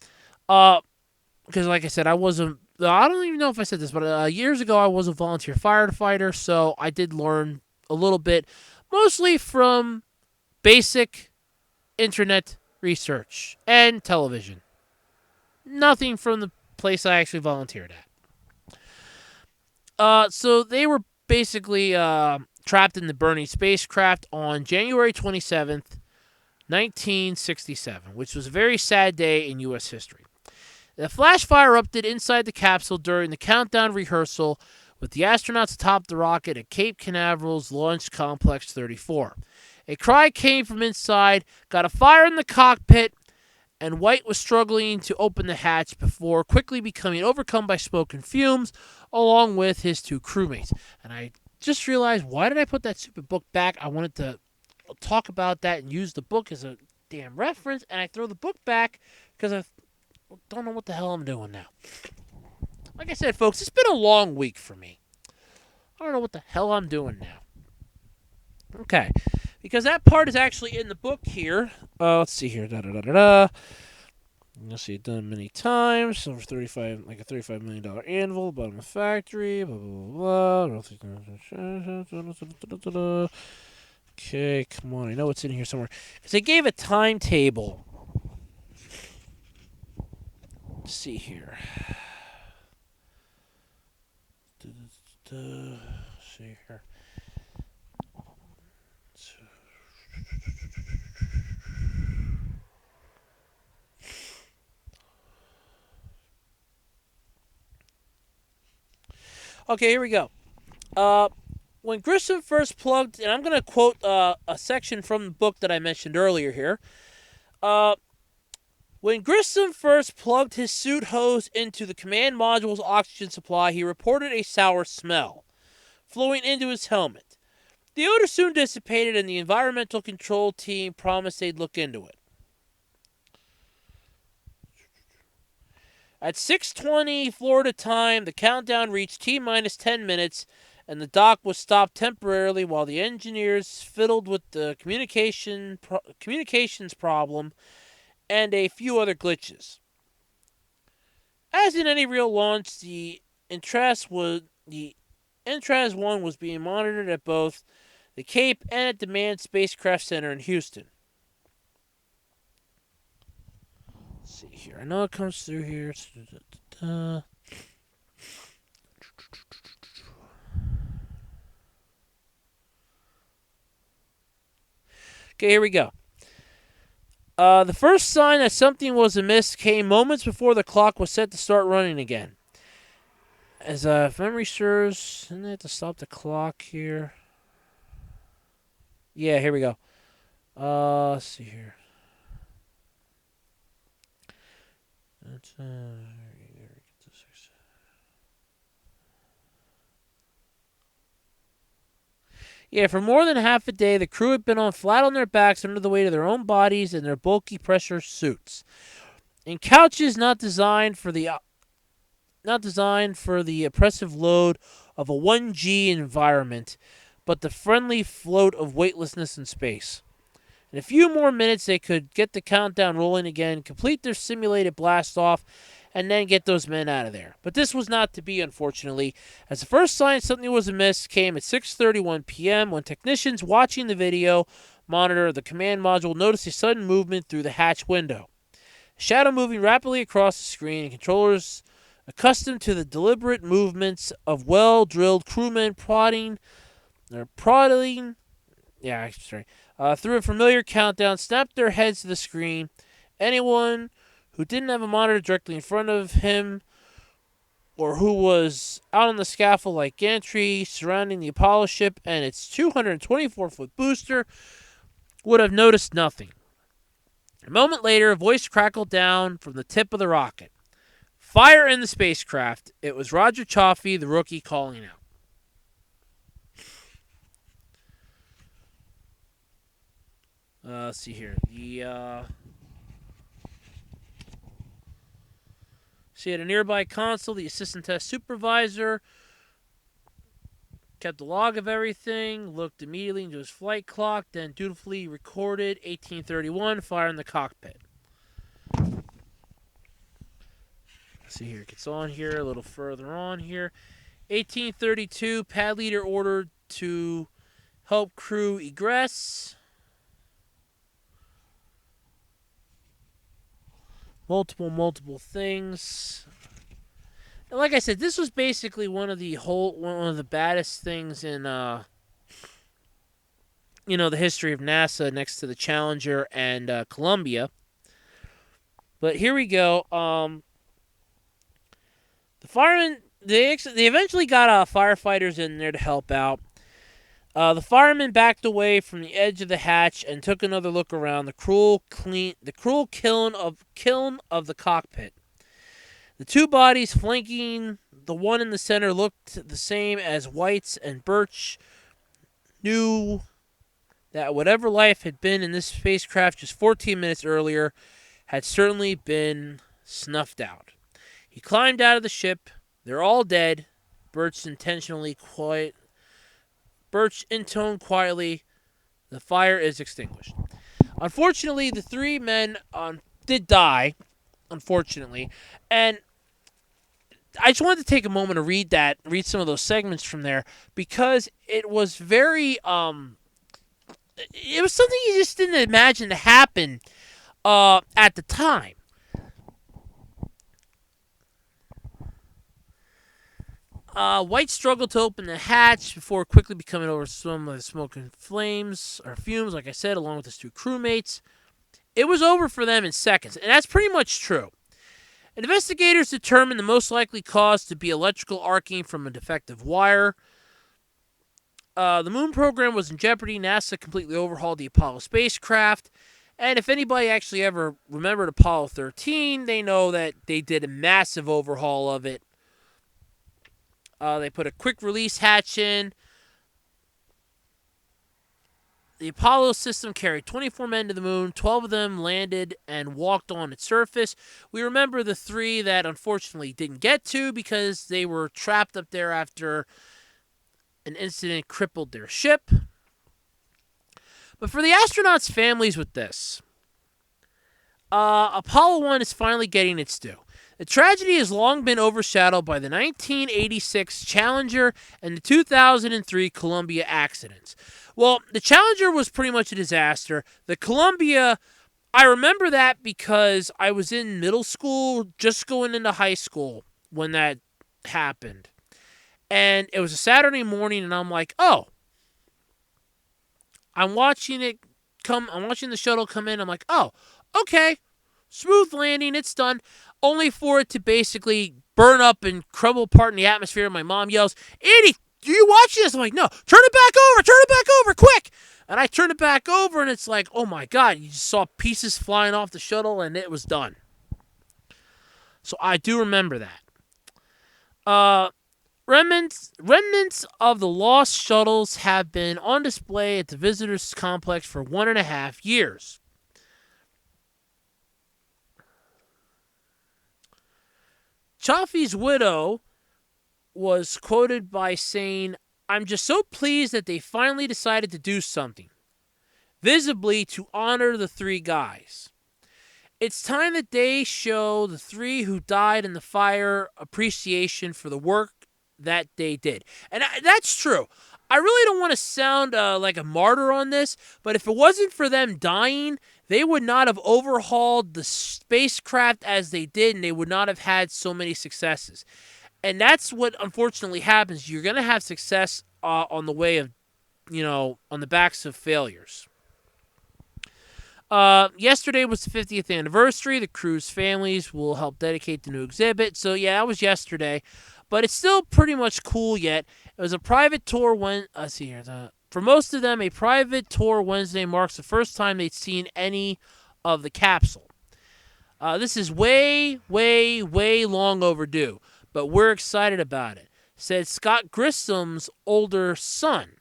Because, like I said, I don't even know if I said this, but years ago I was a volunteer firefighter, so I did learn a little bit, mostly from basic internet research and television. Nothing from the place I actually volunteered at. So they were basically trapped in the burning spacecraft on January 27th, 1967, which was a very sad day in U.S. history. The flash fire erupted inside the capsule during the countdown rehearsal with the astronauts atop the rocket at Cape Canaveral's Launch Complex 34. A cry came from inside, got a fire in the cockpit, and White was struggling to open the hatch before quickly becoming overcome by smoke and fumes, along with his two crewmates. And I just realized, why did I put that stupid book back? I wanted to talk about that and use the book as a damn reference, and I throw the book back because I don't know what the hell I'm doing now. Like I said, folks, it's been a long week for me. I don't know what the hell I'm doing now. Okay, because that part is actually in the book here. Let's see here. You'll see it done many times. Over like a $35 million anvil, bottom of the factory. Blah blah blah. Okay, come on. I know it's in here somewhere because they gave a timetable. Let's see here. See here. Okay, here we go. When Grissom first plugged, and I'm going to quote a section from the book that I mentioned earlier here. When Grissom first plugged his suit hose into the command module's oxygen supply, he reported a sour smell flowing into his helmet. The odor soon dissipated, and the environmental control team promised they'd look into it. At 6:20 Florida time, the countdown reached T-minus 10 minutes, and the dock was stopped temporarily while the engineers fiddled with the communications problem and a few other glitches. As in any real launch, the Entras 1 was being monitored at both the Cape and at the Manned Spacecraft Center in Houston. Let's see here. I know it comes through here. Okay, here we go. The first sign that something was amiss came moments before the clock was set to start running again. As if memory serves, didn't they have to stop the clock here? Yeah, here we go. Let's see here. Yeah, for more than half a day, the crew had been flat on their backs under the weight of their own bodies in their bulky pressure suits, in couches not designed for the oppressive load of a 1G environment, but the friendly float of weightlessness in space. In a few more minutes, they could get the countdown rolling again, complete their simulated blast off, and then get those men out of there. But this was not to be, unfortunately, as the first sign something was amiss came at 6:31 p.m. when technicians watching the video monitor of the command module noticed a sudden movement through the hatch window. A shadow moving rapidly across the screen, and controllers accustomed to the deliberate movements of well-drilled crewmen prodding through a familiar countdown, snapped their heads to the screen. Anyone who didn't have a monitor directly in front of him or who was out on the scaffold like gantry surrounding the Apollo ship and its 224-foot booster would have noticed nothing. A moment later, a voice crackled down from the tip of the rocket. Fire in the spacecraft. It was Roger Chaffee, the rookie, calling out. Let's see here. See, at a nearby console, the assistant test supervisor kept a log of everything, looked immediately into his flight clock, then dutifully recorded 1831, fire in the cockpit. Let's see here. It gets on here a little further on here. 1832, pad leader ordered to help crew egress. Multiple things. And like I said, this was basically one of the baddest things in the history of NASA, next to the Challenger and Columbia. But here we go. The firemen they eventually got firefighters in there to help out. The firemen backed away from the edge of the hatch and took another look around the cruel kiln of the cockpit. The two bodies flanking the one in the center looked the same as White's, and Birch knew that whatever life had been in this spacecraft just 14 minutes earlier had certainly been snuffed out. He climbed out of the ship. They're all dead. Birch intoned quietly, "The fire is extinguished." Unfortunately, the three men did die, unfortunately. And I just wanted to take a moment to read some of those segments from there, because it was very, it was something you just didn't imagine to happen at the time. White struggled to open the hatch before quickly becoming overswum by the smoke and flames, or fumes, like I said, along with his two crewmates. It was over for them in seconds, and that's pretty much true. Investigators determined the most likely cause to be electrical arcing from a defective wire. The moon program was in jeopardy. NASA completely overhauled the Apollo spacecraft. And if anybody actually ever remembered Apollo 13, they know that they did a massive overhaul of it. They put a quick release hatch in. The Apollo system carried 24 men to the moon. 12 of them landed and walked on its surface. We remember the 3 that unfortunately didn't get to because they were trapped up there after an incident crippled their ship. But for the astronauts' families with this, Apollo 1 is finally getting its due. The tragedy has long been overshadowed by the 1986 Challenger and the 2003 Columbia accidents. Well, the Challenger was pretty much a disaster. The Columbia, I remember that because I was in middle school, just going into high school when that happened. And it was a Saturday morning, and I'm like, oh, I'm watching the shuttle come in. I'm like, oh, okay, smooth landing, it's done. Only for it to basically burn up and crumble apart in the atmosphere. And my mom yells, "Edie, are you watching this?" I'm like, "No, turn it back over, quick!" And I turn it back over, and it's like, oh my God, you just saw pieces flying off the shuttle, and it was done. So I do remember that. Remnants of the lost shuttles have been on display at the visitors complex for 1.5 years. Chaffee's widow was quoted by saying, "I'm just so pleased that they finally decided to do something, visibly to honor the 3 guys. It's time that they show the 3 who died in the fire appreciation for the work that they did." And that's true. I really don't want to sound like a martyr on this, but if it wasn't for them dying, they would not have overhauled the spacecraft as they did, and they would not have had so many successes. And that's what unfortunately happens. You're going to have success on the way of, on the backs of failures. Yesterday was the 50th anniversary. The crew's families will help dedicate the new exhibit. So, yeah, that was yesterday. But it's still pretty much cool yet. It was a private tour for most of them, a private tour Wednesday marks the first time they'd seen any of the capsule. This is way, way, way long overdue, but we're excited about it, said Scott Grissom's older son.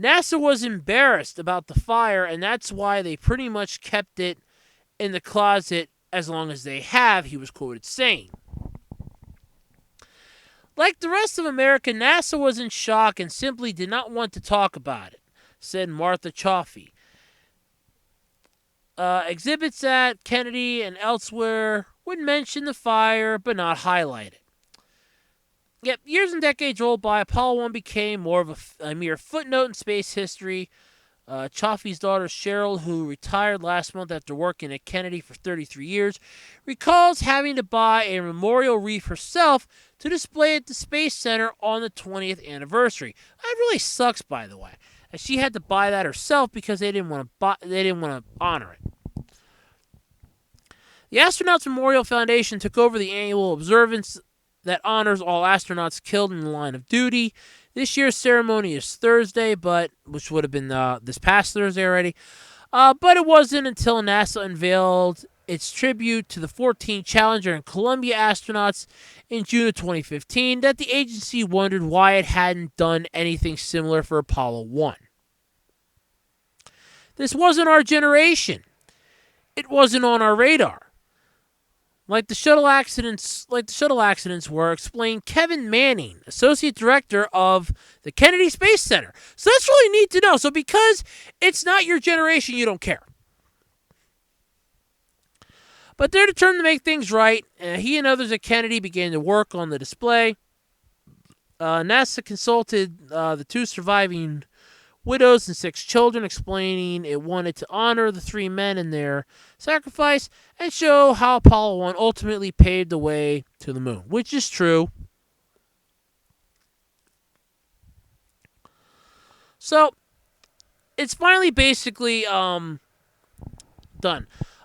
NASA was embarrassed about the fire, and that's why they pretty much kept it in the closet as long as they have, he was quoted saying. Like the rest of America, NASA was in shock and simply did not want to talk about it, said Martha Chaffee. Exhibits at Kennedy and elsewhere would mention the fire but not highlight it. Yet, years and decades rolled by, Apollo 1 became more of a mere footnote in space history. Chaffee's daughter Cheryl, who retired last month after working at Kennedy for 33 years, recalls having to buy a memorial wreath herself to display at the Space Center on the 20th anniversary. That really sucks, by the way. And she had to buy that herself because they didn't want to honor it. The Astronauts Memorial Foundation took over the annual observance that honors all astronauts killed in the line of duty. This year's ceremony is Thursday, which would have been this past Thursday already. But it wasn't until NASA unveiled its tribute to the 14 Challenger and Columbia astronauts in June of 2015 that the agency wondered why it hadn't done anything similar for Apollo 1. This wasn't our generation. It wasn't on our radar. Like the shuttle accidents were, explained Kevin Manning, Associate Director of the Kennedy Space Center. So that's really neat to know. So because it's not your generation, you don't care. But they're determined to make things right. He and others at Kennedy began to work on the display. NASA consulted the 2 surviving widows and 6 children, explaining it wanted to honor the 3 men and their sacrifice and show how Apollo 1 ultimately paved the way to the moon, which is true. So, it's finally basically done.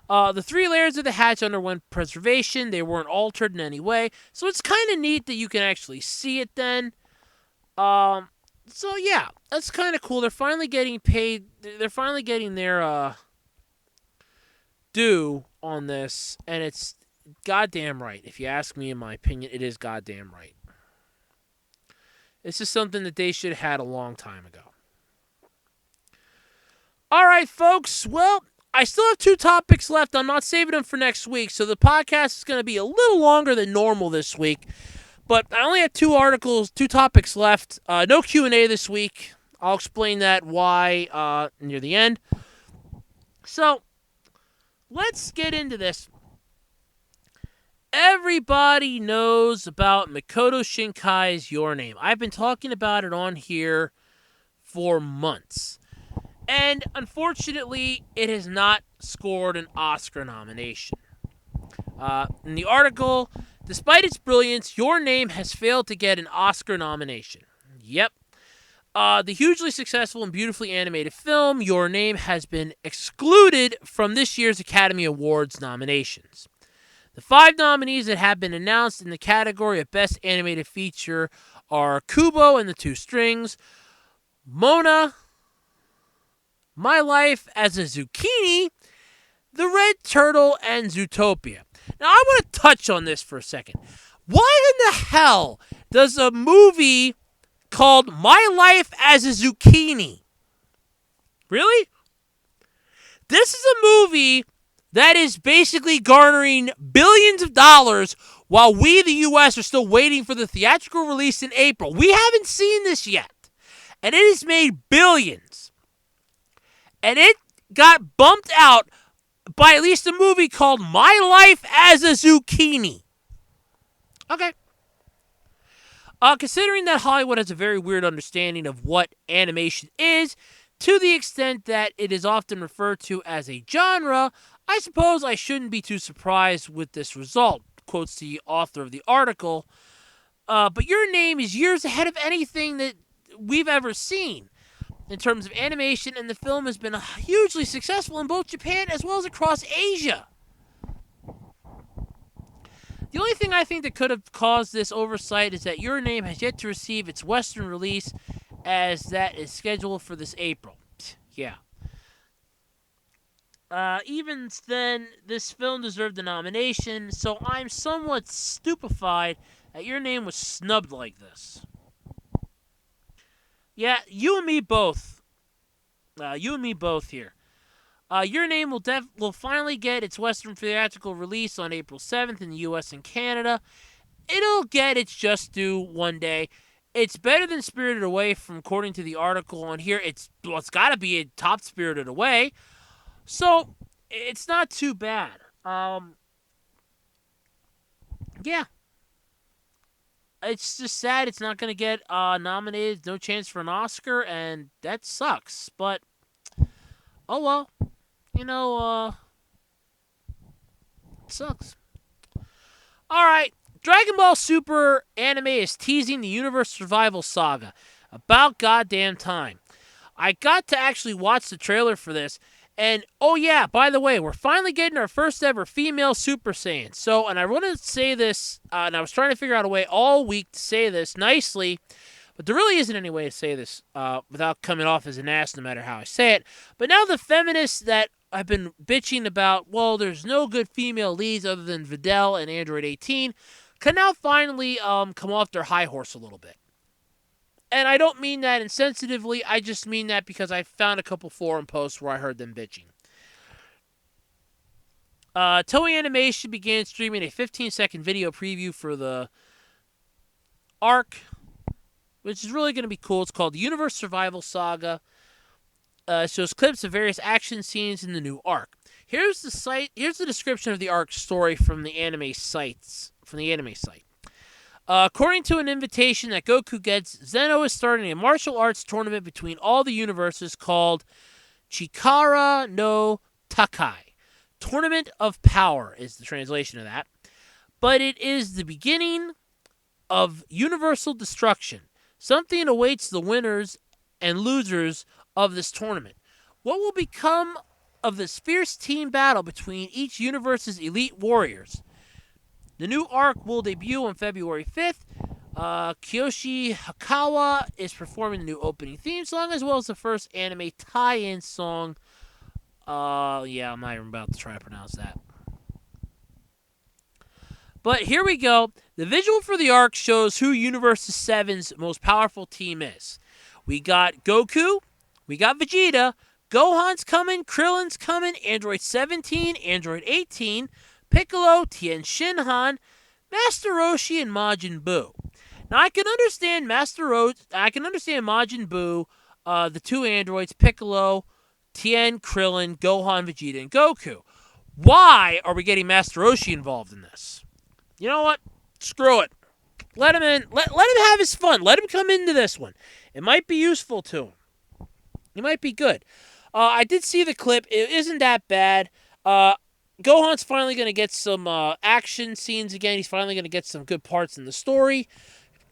The 3 layers of the hatch underwent preservation. They weren't altered in any way. So it's kind of neat that you can actually see it then. So yeah, that's kind of cool. They're finally getting paid. They're finally getting their due on this, and it's goddamn right. If you ask me, in my opinion, it is goddamn right. This is something that they should have had a long time ago. All right, folks. Well, I still have 2 topics left. I'm not saving them for next week, so the podcast is going to be a little longer than normal this week. But I only have 2 topics left. No Q&A this week. I'll explain that why near the end. So, let's get into this. Everybody knows about Makoto Shinkai's Your Name. I've been talking about it on here for months. And unfortunately, it has not scored an Oscar nomination. In the article, despite its brilliance, Your Name has failed to get an Oscar nomination. Yep. The hugely successful and beautifully animated film, Your Name, has been excluded from this year's Academy Awards nominations. The 5 nominees that have been announced in the category of Best Animated Feature are Kubo and the Two Strings, Mona, My Life as a Zucchini, The Red Turtle, and Zootopia. Now, I want to touch on this for a second. Why in the hell does a movie called My Life as a Zucchini? Really? This is a movie that is basically garnering billions of dollars while we, the U.S., are still waiting for the theatrical release in April. We haven't seen this yet. And it has made billions. And it got bumped out by at least a movie called My Life as a Zucchini. Okay. Considering that Hollywood has a very weird understanding of what animation is, to the extent that it is often referred to as a genre, I suppose I shouldn't be too surprised with this result, quotes the author of the article. But Your Name is years ahead of anything that we've ever seen in terms of animation, and the film has been hugely successful in both Japan as well as across Asia. The only thing I think that could have caused this oversight is that Your Name has yet to receive its Western release, as that is scheduled for this April. Yeah. Even then, this film deserved the nomination, so I'm somewhat stupefied that Your Name was snubbed like this. Yeah, you and me both. Here. Your Name will finally get its Western theatrical release on April 7th in the U.S. and Canada. It'll get its just due one day. It's better than Spirited Away, according to the article on here. It's got to be a top Spirited Away. So, it's not too bad. Yeah. It's just sad it's not going to get nominated. No chance for an Oscar, and that sucks. But Oh well. You know, it sucks. Alright. Dragon Ball Super anime is teasing the Universe Survival Saga. About goddamn time. I got to actually watch the trailer for this. And, oh yeah, by the way, we're finally getting our first ever female Super Saiyan. So, and I want to say this, and I was trying to figure out a way all week to say this nicely, but there really isn't any way to say this without coming off as an ass no matter how I say it. But now the feminists that have been bitching about, well, there's no good female leads other than Videl and Android 18, can now finally come off their high horse a little bit. And I don't mean that insensitively, I just mean that because I found a couple forum posts where I heard them bitching. Toei Animation began streaming a 15-second video preview for the arc, which is really going to be cool. It's called Universe Survival Saga. It shows clips of various action scenes in the new arc. Here's the description of the arc story from the anime site. According to an invitation that Goku gets, Zeno is starting a martial arts tournament between all the universes called Chikara no Takai. Tournament of Power is the translation of that. But it is the beginning of universal destruction. Something awaits the winners and losers of this tournament. What will become of this fierce team battle between each universe's elite warriors? The new arc will debut on February 5th. Kiyoshi Hakawa is performing the new opening theme song as well as the first anime tie-in song. Yeah, I'm not even about to try to pronounce that. But here we go. The visual for the arc shows who Universe 7's most powerful team is. We got Goku, we got Vegeta, Gohan's coming, Krillin's coming, Android 17, Android 18, Piccolo, Tien Shinhan, Master Roshi, and Majin Buu. Now I can understand Majin Buu, the two androids, Piccolo, Tien, Krillin, Gohan, Vegeta, and Goku. Why are we getting Master Roshi involved in this? You know what? Screw it. Let him in. Let him have his fun. Let him come into this one. It might be useful to him. It might be good. I did see the clip. It isn't that bad. Gohan's finally going to get some action scenes again. He's finally going to get some good parts in the story.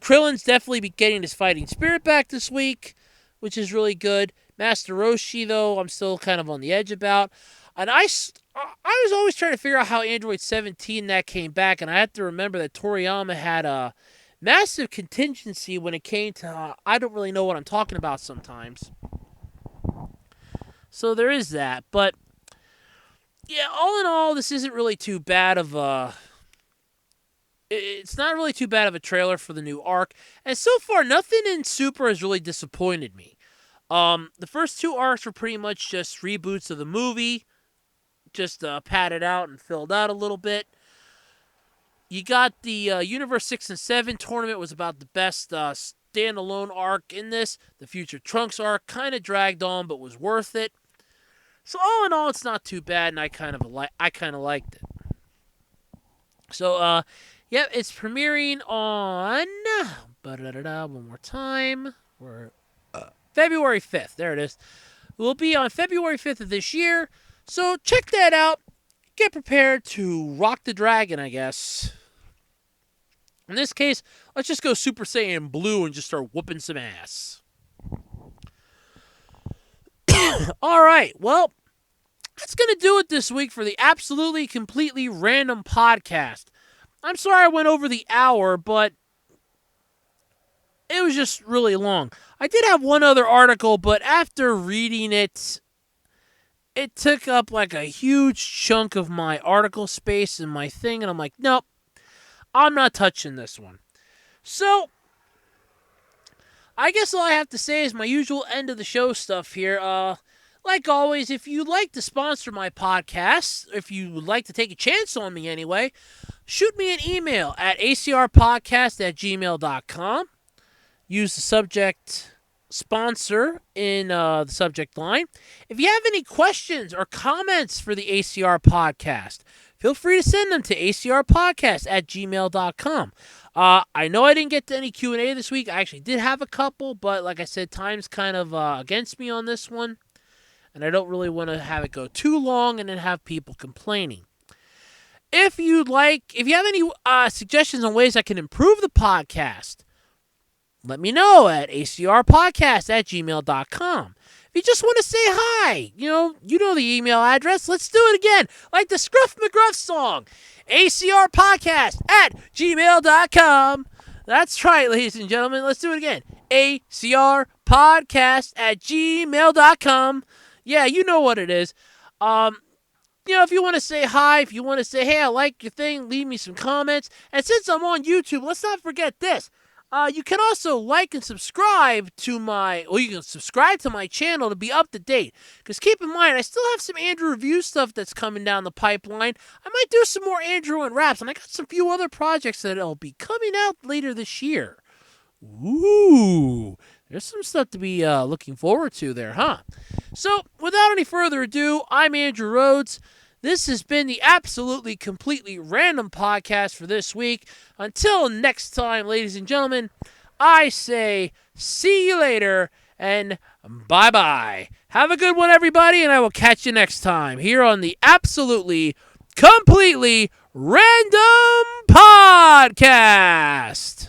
Krillin's definitely be getting his fighting spirit back this week, which is really good. Master Roshi, though, I'm still kind of on the edge about. And I was always trying to figure out how Android 17 that came back, and I have to remember that Toriyama had a massive contingency when it came to I don't really know what I'm talking about sometimes. So there is that, but yeah, all in all, this isn't really too bad of a... It's not really too bad of a trailer for the new arc. And so far, nothing in Super has really disappointed me. The first two arcs were pretty much just reboots of the movie. Just padded out and filled out a little bit. You got the Universe 6 and 7 tournament was about the best standalone arc in this. The Future Trunks arc kind of dragged on, but was worth it. So all in all, it's not too bad, and I kind of liked it. So, yep, it's premiering on one more time. We're February 5th. There it is. It will be on February 5th of this year. So check that out. Get prepared to rock the dragon, I guess. In this case, let's just go Super Saiyan Blue and just start whooping some ass. All right, well, that's going to do it this week for the Absolutely Completely Random podcast. I'm sorry I went over the hour, but it was just really long. I did have one other article, but after reading it, it took up like a huge chunk of my article space and my thing, and I'm like, nope, I'm not touching this one. So, I guess all I have to say is my usual end of the show stuff here. Like always, if you'd like to sponsor my podcast, if you would like to take a chance on me anyway, shoot me an email at acrpodcast@gmail.com. Use the subject sponsor in the subject line. If you have any questions or comments for the ACR podcast, feel free to send them to acrpodcast@gmail.com. I know I didn't get to any Q&A this week. I actually did have a couple, but like I said, time's kind of against me on this one. and I don't really want to have it go too long and then have people complaining. If you have any suggestions on ways I can improve the podcast, let me know at acrpodcast@gmail.com. If you just want to say hi, you know the email address. Let's do it again, like the Scruff McGruff song, acrpodcast@gmail.com. That's right, ladies and gentlemen. Let's do it again, acrpodcast@gmail.com. Yeah, you know what it is. If you want to say hi, if you want to say, hey, I like your thing, leave me some comments. And since I'm on YouTube, let's not forget this. You can also like and subscribe to you can subscribe to my channel to be up to date. Because keep in mind, I still have some Andrew review stuff that's coming down the pipeline. I might do some more Andrew and raps, and I got some few other projects that'll be coming out later this year. Ooh, there's some stuff to be looking forward to there, huh? So, without any further ado, I'm Andrew Rhodes. This has been the Absolutely Completely Random podcast for this week. Until next time, ladies and gentlemen, I say see you later and bye-bye. Have a good one, everybody, and I will catch you next time here on the Absolutely Completely Random podcast.